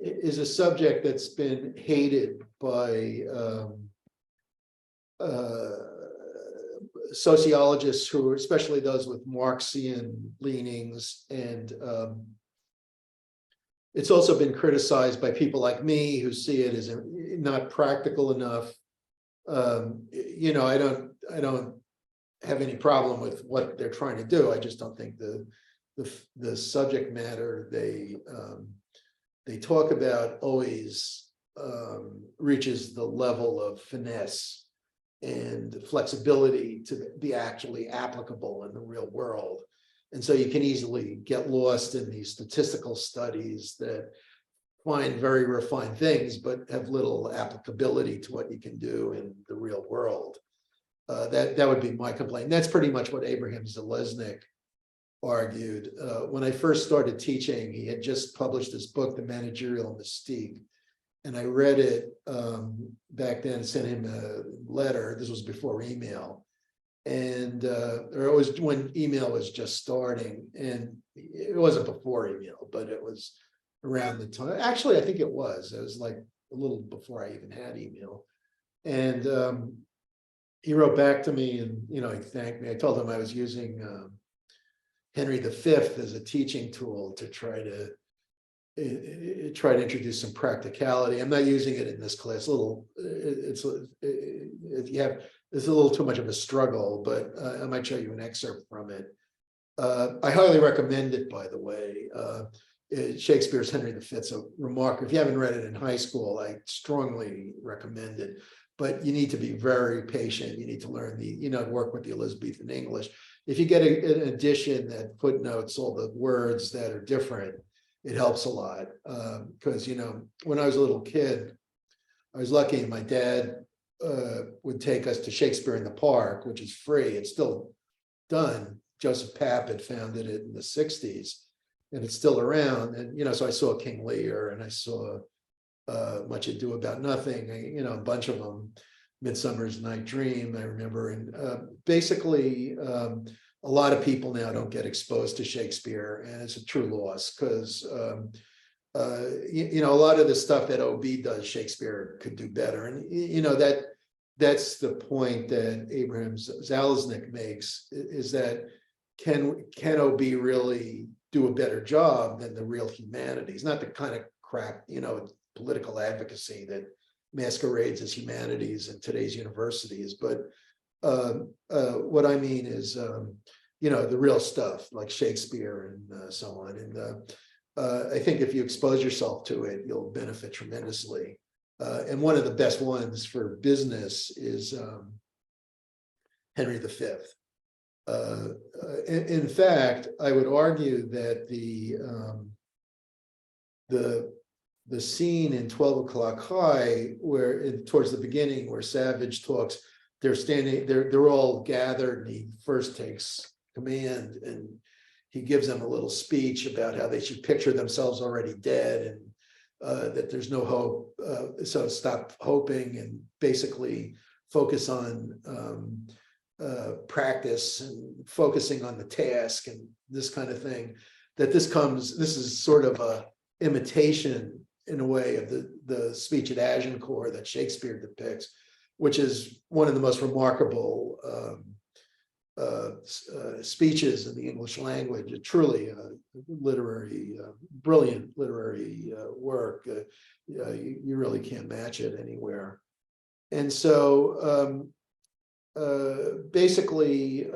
is a subject that's been hated by sociologists who, especially those with Marxian leanings, and it's also been criticized by people like me who see it as not practical enough. You know, I don't have any problem with what they're trying to do. I just don't think the subject matter they they talk about always reaches the level of finesse and flexibility to be actually applicable in the real world. And so you can easily get lost in these statistical studies that find very refined things, but have little applicability to what you can do in the real world. That would be my complaint. That's pretty much what Abraham Zeleznik argued. When I first started teaching, he had just published this book, The Managerial Mystique. And I read it back then, sent him a letter. This was before email. And or it was when email was just starting. And it wasn't before email, but it was around the time. Actually, I think it was. It was like a little before I even had email. And he wrote back to me and, he thanked me. I told him I was using Henry V as a teaching tool to try to introduce some practicality. I'm not using it in this class. It's a little too much of a struggle, but I might show you an excerpt from it. I highly recommend it, by the way. Shakespeare's Henry V. So remarkable. If you haven't read it in high school, I strongly recommend it. But you need to be very patient. You need to learn work with the Elizabethan English. If you get an edition that footnotes all the words that are different, it helps a lot. Because, when I was a little kid, I was lucky my dad would take us to Shakespeare in the Park, which is free. It's still done. Joseph Papp had founded it in the 60s, and it's still around. And, so I saw King Lear and I saw Much Ado About Nothing, a bunch of them, Midsummer's Night Dream, I remember. And basically, a lot of people now don't get exposed to Shakespeare, and it's a true loss because, a lot of the stuff that OB does, Shakespeare could do better. And, that's the point that Abraham Zeleznik makes, is that can OB really do a better job than the real humanities? Not the kind of crap, political advocacy that masquerades as humanities in today's universities, but what I mean is, the real stuff like Shakespeare and so on. And I think if you expose yourself to it, you'll benefit tremendously. And one of the best ones for business is Henry V. In fact, I would argue that the scene in 12 O'Clock High, where towards the beginning, where Savage talks, they're all gathered, and he first takes command, and he gives them a little speech about how they should picture themselves already dead, and that there's no hope. So stop hoping and basically focus on practice and focusing on the task and this kind of thing. This is sort of a imitation in a way of the speech at Agincourt that Shakespeare depicts, which is one of the most remarkable speeches in the English language. Truly brilliant literary work. You really can't match it anywhere. And so basically,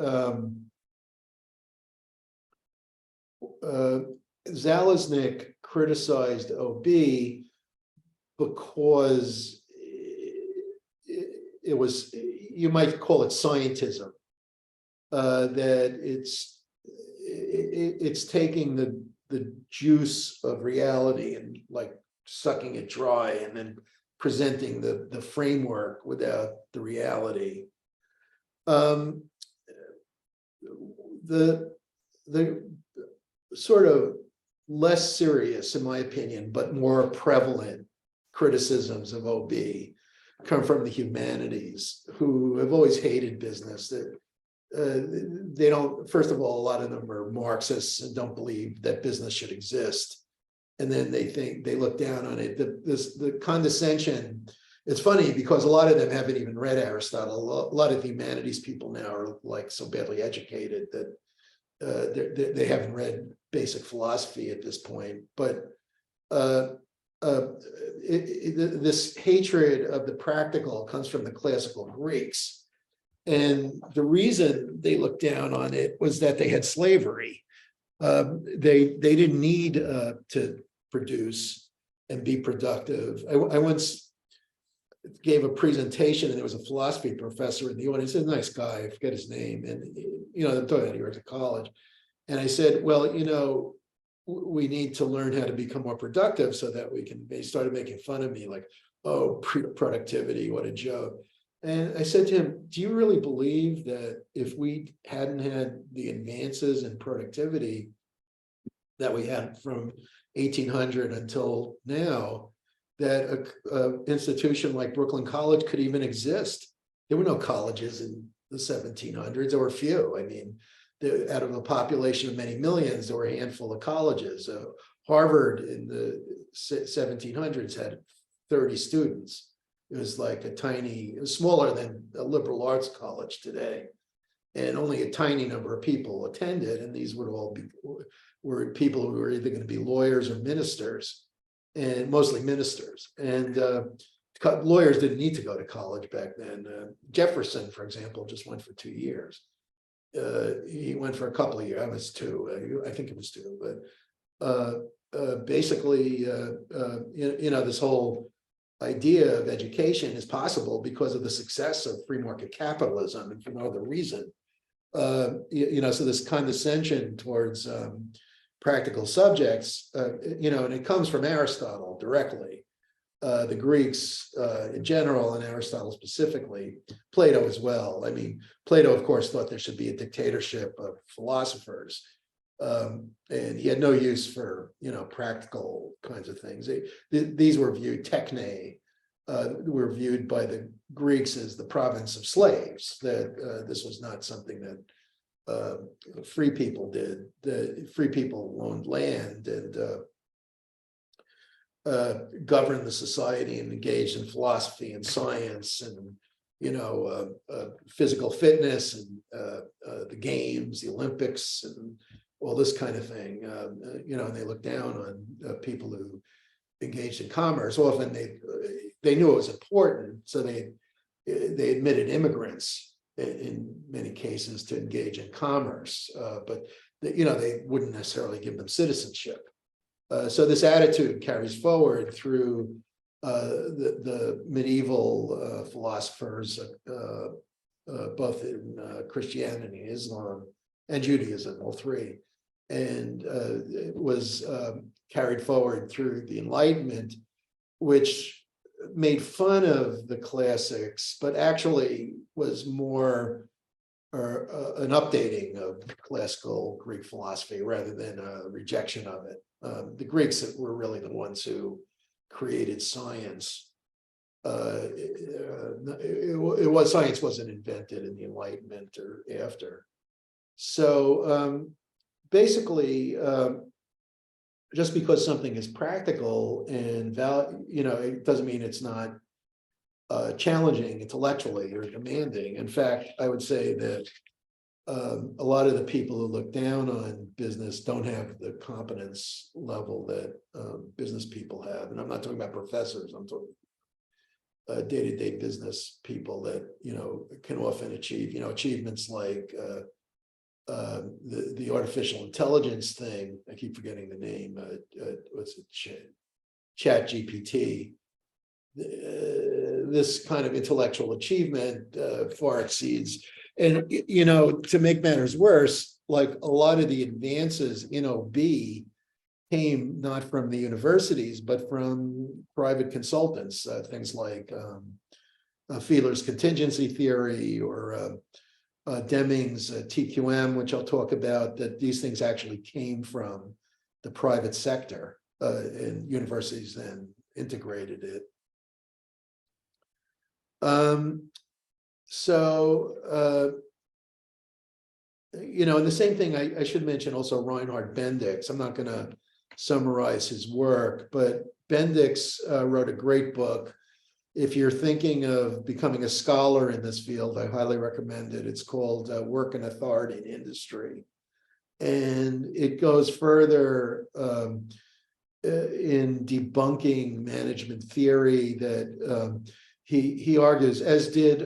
Zeleznik criticized OB because it was, you might call it scientism, that it's taking the juice of reality and like sucking it dry and then presenting the framework without the reality. The sort of less serious, in my opinion, but more prevalent criticisms of OB come from the humanities, who have always hated business. That they don't, first of all, a lot of them are Marxists and don't believe that business should exist. And then they look down on it. The condescension, it's funny because a lot of them haven't even read Aristotle. A lot of the humanities people now are like so badly educated that they haven't read basic philosophy at this point. But this hatred of the practical comes from the classical Greeks. And the reason they looked down on it was that they had slavery. They didn't need to produce. and be productive. I once gave a presentation and there was a philosophy professor in the audience, a nice guy, I forget his name, and I'm talking about he was at college. And I said, well, we need to learn how to become more productive so that we can, they started making fun of me like, oh, productivity, what a joke. And I said to him, do you really believe that if we hadn't had the advances in productivity that we had from 1800 until now, that a institution like Brooklyn College could even exist? There were no colleges in the 1700s, there were few. I mean, out of a population of many millions, there were a handful of colleges. Harvard in the 1700s had 30 students. It was like it was smaller than a liberal arts college today. And only a tiny number of people attended. And these would all were people who were either going to be lawyers or ministers, and mostly ministers. And lawyers didn't need to go to college back then. Jefferson, for example, just went for 2 years. He went for a couple of years. I was 2. I think it was 2. But basically, this whole idea of education is possible because of the success of free market capitalism, and for no other reason. So this condescension towards practical subjects, and it comes from Aristotle directly. The Greeks in general, and Aristotle specifically, Plato as well. I mean, Plato, of course, thought there should be a dictatorship of philosophers. And he had no use for, practical kinds of things. These were viewed, techne, were viewed by the Greeks as the province of slaves, that this was not something that free people did. The free people owned land and governed the society and engaged in philosophy and science and, physical fitness and the games, the Olympics, and all this kind of thing. And they looked down on people who engaged in commerce. Often they knew it was important, so they admitted immigrants in many cases to engage in commerce, but they wouldn't necessarily give them citizenship. So this attitude carries forward through the medieval philosophers, both in Christianity, Islam, and Judaism, all three, and it was carried forward through the Enlightenment, which made fun of the classics, but actually was more an updating of classical Greek philosophy rather than a rejection of it. The Greeks were really the ones who created science. Science wasn't invented in the Enlightenment or after. So basically, just because something is practical and it doesn't mean it's not challenging intellectually or demanding. In fact, I would say that a lot of the people who look down on business don't have the competence level that business people have. And I'm not talking about professors, I'm talking day-to-day business people that, can often achieve, achievements like the artificial intelligence thing. I keep forgetting the name. What's it? Chat GPT. This kind of intellectual achievement far exceeds. And, to make matters worse, like a lot of the advances in OB came not from the universities, but from private consultants, things like Fiedler's contingency theory or Deming's TQM, which I'll talk about, that these things actually came from the private sector, and universities then integrated it. And the same thing I should mention also Reinhard Bendix. I'm not going to summarize his work, but Bendix wrote a great book. If you're thinking of becoming a scholar in this field, I highly recommend it. It's called Work and Authority in Industry. And it goes further in debunking management theory that he argues, as did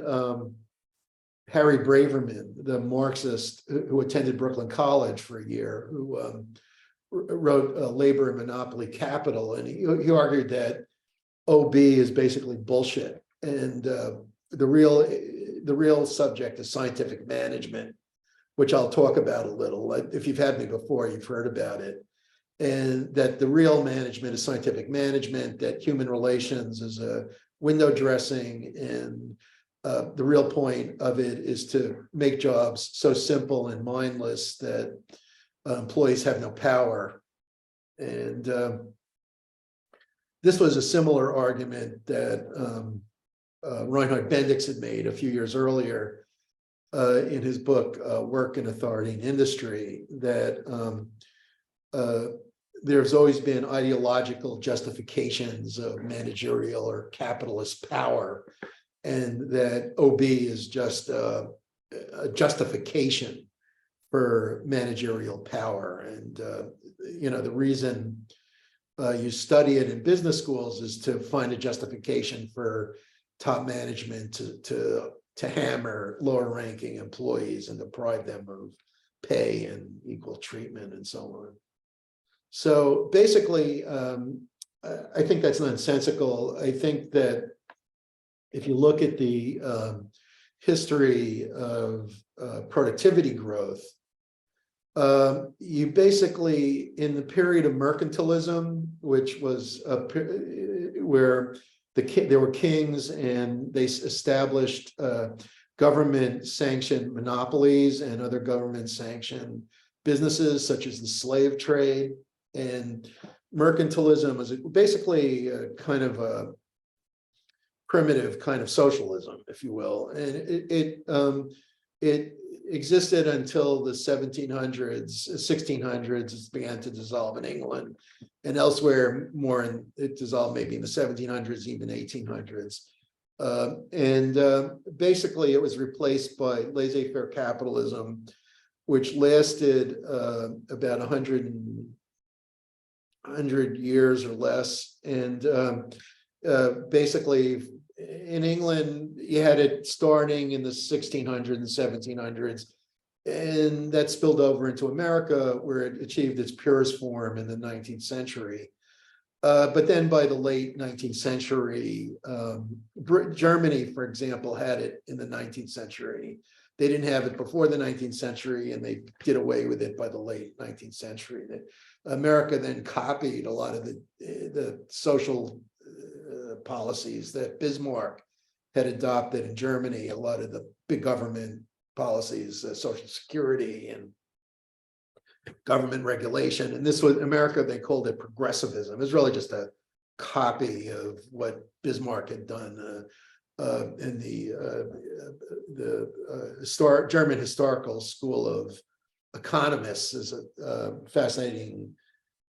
Harry Braverman, the Marxist who attended Brooklyn College for a year, who wrote Labor and Monopoly Capital, and he argued that OB is basically bullshit, and the real subject is scientific management, which I'll talk about a little. If you've had me before, you've heard about it. And that the real management is scientific management, that human relations is a window dressing, and the real point of it is to make jobs so simple and mindless that employees have no power. And this was a similar argument that Reinhard Bendix had made a few years earlier in his book, Work and Authority in Industry, that there's always been ideological justifications of managerial or capitalist power, and that OB is just a justification for managerial power. And the reason you study it in business schools is to find a justification for top management to hammer lower ranking employees and deprive them of pay and equal treatment and so on. So basically, I think that's nonsensical. I think that if you look at the history of productivity growth, you basically, in the period of mercantilism, which was where there were kings and they established government-sanctioned monopolies and other government-sanctioned businesses, such as the slave trade. And mercantilism was basically a kind of a primitive kind of socialism, if you will. And it existed until the 1700s, 1600s. It began to dissolve in England, and elsewhere it dissolved maybe in the 1700s, even 1800s. Basically it was replaced by laissez-faire capitalism, which lasted about 100 years or less. And basically in England, you had it starting in the 1600s and 1700s, and that spilled over into America, where it achieved its purest form in the 19th century. But then by the late 19th century, Germany, for example, had it in the 19th century. They didn't have it before the 19th century, and they did away with it by the late 19th century. America then copied a lot of the social policies that Bismarck had adopted in Germany, a lot of the big government policies, Social Security and government regulation. And this was America, they called it progressivism. It's really just a copy of what Bismarck had done. In the German Historical School of Economists is a fascinating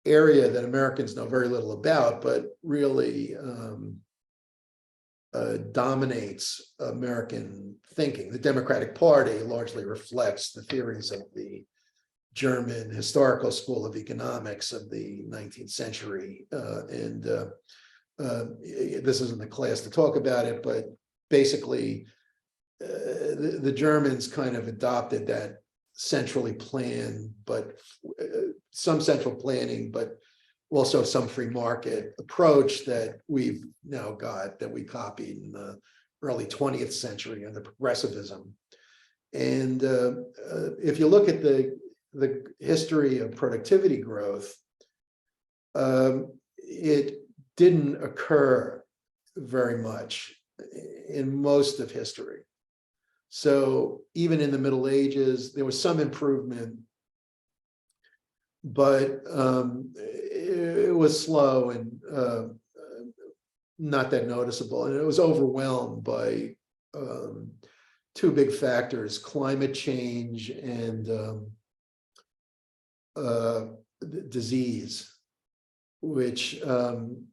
area that Americans know very little about, but really dominates American thinking. The Democratic Party largely reflects the theories of the German Historical School of Economics of the 19th century. This isn't the class to talk about it, but basically the Germans kind of adopted that centrally planned, but some central planning, but also some free market approach that we've now got, that we copied in the early 20th century under progressivism. And if you look at the history of productivity growth, it didn't occur very much in most of history. So even in the Middle Ages, there was some improvement, but it was slow and not that noticeable. And it was overwhelmed by two big factors: climate change and disease, which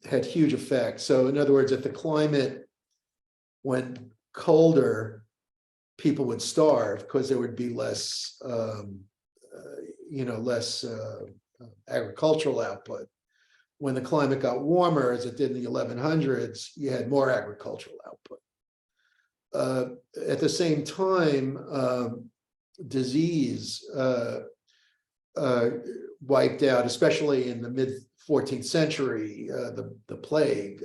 had huge effects. So in other words, if the climate went colder, people would starve because there would be less, less agricultural output. When the climate got warmer, as it did in the 1100s, you had more agricultural output. At the same time, disease wiped out, especially in the mid 14th century, the plague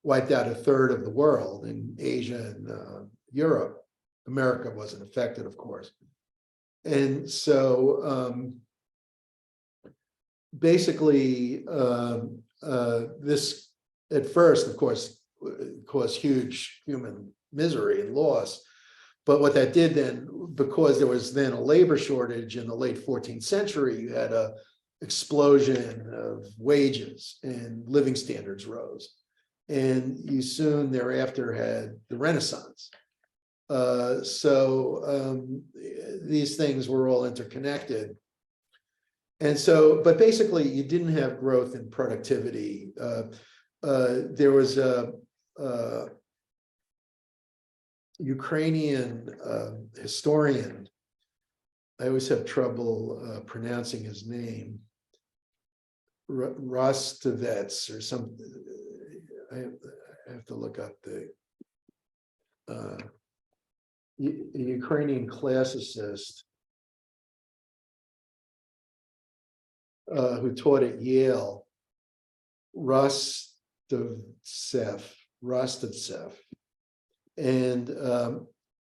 wiped out a third of the world in Asia and Europe. America wasn't affected, of course. And so basically, this at first, of course, caused huge human misery and loss. But what that did then, because there was then a labor shortage in the late 14th century, you had a explosion of wages and living standards rose. And you soon thereafter had the Renaissance. These things were all interconnected. And so, but basically you didn't have growth in productivity. There was a Ukrainian historian, I always have trouble pronouncing his name, Rostovets or something. I have to look up the Ukrainian classicist who taught at Yale, Rostovtsev. And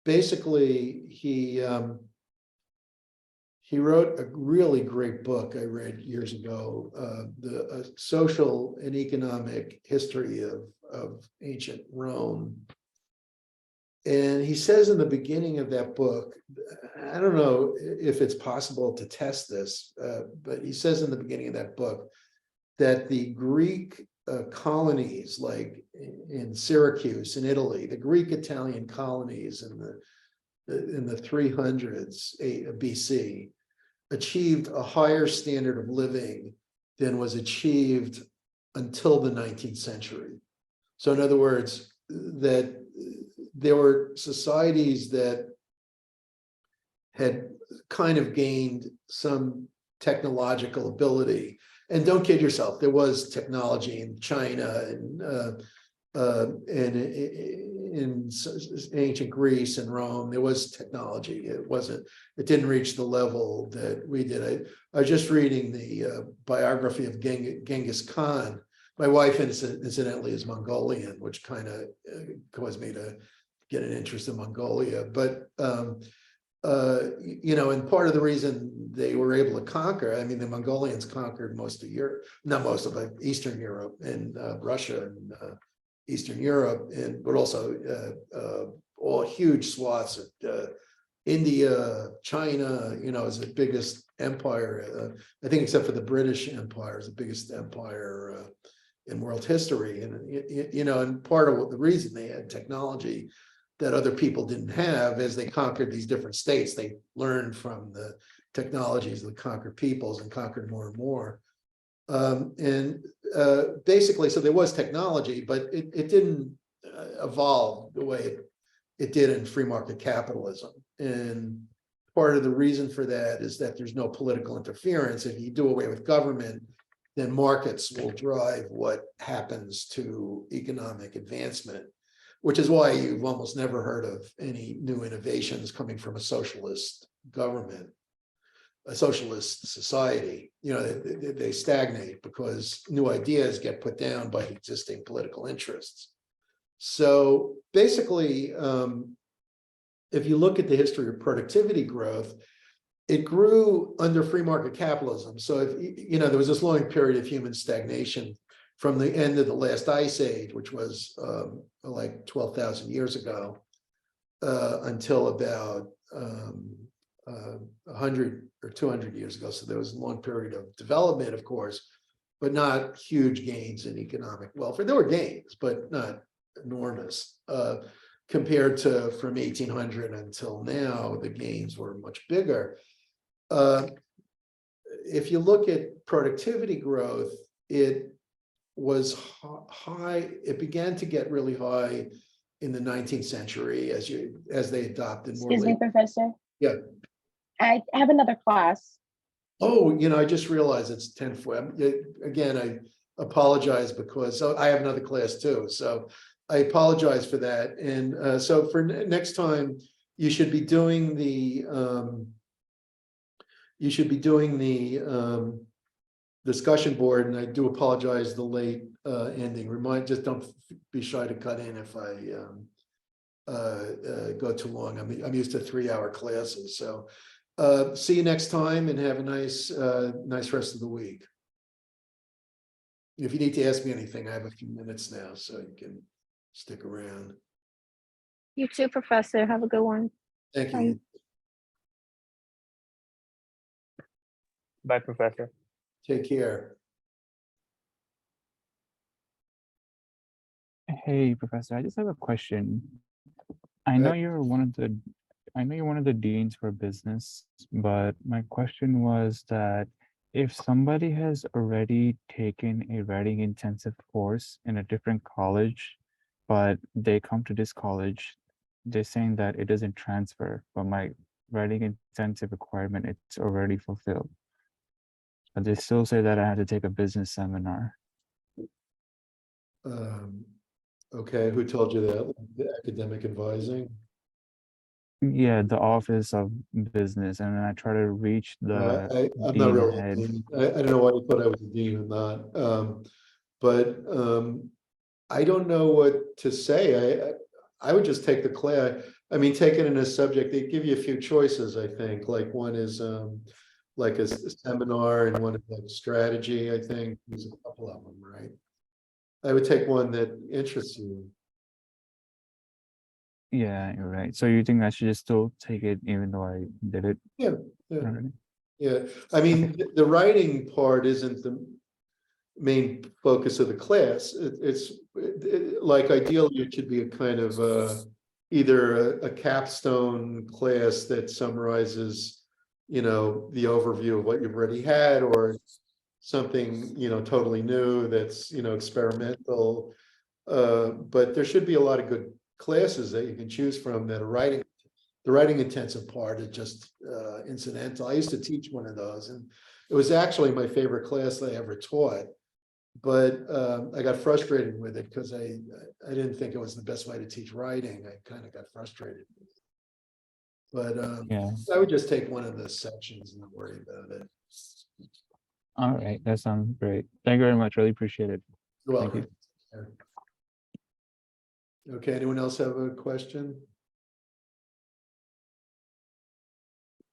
basically he wrote a really great book I read years ago, the social and economic history of ancient Rome. And he says in the beginning of that book, I don't know if it's possible to test this, but he says in the beginning of that book that the Greek colonies, like in Syracuse in Italy, the Greek-Italian colonies in the 300s BC, achieved a higher standard of living than was achieved until the 19th century. So in other words, that there were societies that had kind of gained some technological ability. And don't kid yourself, there was technology in China and in ancient Greece and Rome. There was technology. It didn't reach the level that we did. I was just reading the biography of Genghis Khan. My wife, incidentally, is Mongolian, which kind of caused me to get an interest in Mongolia. But you know, and part of the reason they were able to conquer, I mean, the Mongolians conquered most of Europe, not most of it, Eastern Europe and Russia and Eastern Europe, but also all huge swaths of India, China, you know, is the biggest empire, I think, except for the British Empire, is the biggest empire in world history. And, you know, and part of the reason they had technology that other people didn't have, as they conquered these different states, they learned from the technologies of the conquered peoples and conquered more and more. Basically, so there was technology, but it didn't evolve the way it did in free market capitalism. And part of the reason for that is that there's no political interference. If you do away with government, then markets will drive what happens to economic advancement, which is why you've almost never heard of any new innovations coming from a socialist government, a socialist society. You know, they stagnate because new ideas get put down by existing political interests. So basically, if you look at the history of productivity growth, it grew under free market capitalism. So if you know, there was this long period of human stagnation from the end of the last ice age, which was like 12,000 years ago, until about 100 or 200 years ago. So there was a long period of development, of course, but not huge gains in economic welfare. There were gains, but not enormous. Compared to from 1800 until now, the gains were much bigger. If you look at productivity growth, it was high. It began to get really high in the 19th century as they adopted more. Excuse me, Professor. Yeah. I have another class. Oh, you know, I just realized it's 10:40. Again, I apologize because I have another class too. So I apologize for that. And so for next time, you should be doing the you should be doing the discussion board, and I do apologize the late ending. Just don't be shy to cut in if I go too long. I'm used to 3-hour classes, so see you next time and have a nice rest of the week. If you need to ask me anything, I have a few minutes now, so you can stick around. You too, Professor. Have a good one. Thank Bye. you. Bye, Professor. Take care. Hey, Professor, I just have a question. I know you're one of the deans for business, but my question was that if somebody has already taken a writing intensive course in a different college, but they come to this college, they're saying that it doesn't transfer, but my writing intensive requirement, it's already fulfilled. But they still say that I have to take a business seminar. Okay, who told you that? The academic advising? Yeah, the office of business, and then I try to reach the I'm not dean really, head. I don't know why you thought I was a dean or not. But I don't know what to say. I would just take the class. I mean, take it in a subject, they give you a few choices, I think, like one is like a seminar and one is like strategy, I think. There's a couple of them, right? I would take one that interests you. Yeah, you're right. So you think I should just still take it even though I did it Yeah, yeah, already? yeah. I mean, the writing part isn't the main focus of the class. Like ideally, it should be a kind of either a capstone class that summarizes, the overview of what you've already had, or something, totally new that's, experimental. But there should be a lot of good classes that you can choose from that are the writing intensive part is just incidental. I used to teach one of those, and it was actually my favorite class that I ever taught. But I got frustrated with it because I didn't think it was the best way to teach writing. I kind of got frustrated. But Yeah. I would just take one of the sections and not worry about it. All right, that sounds great. Thank you very much. Really appreciate it. You're Thank welcome. Okay, anyone else have a question?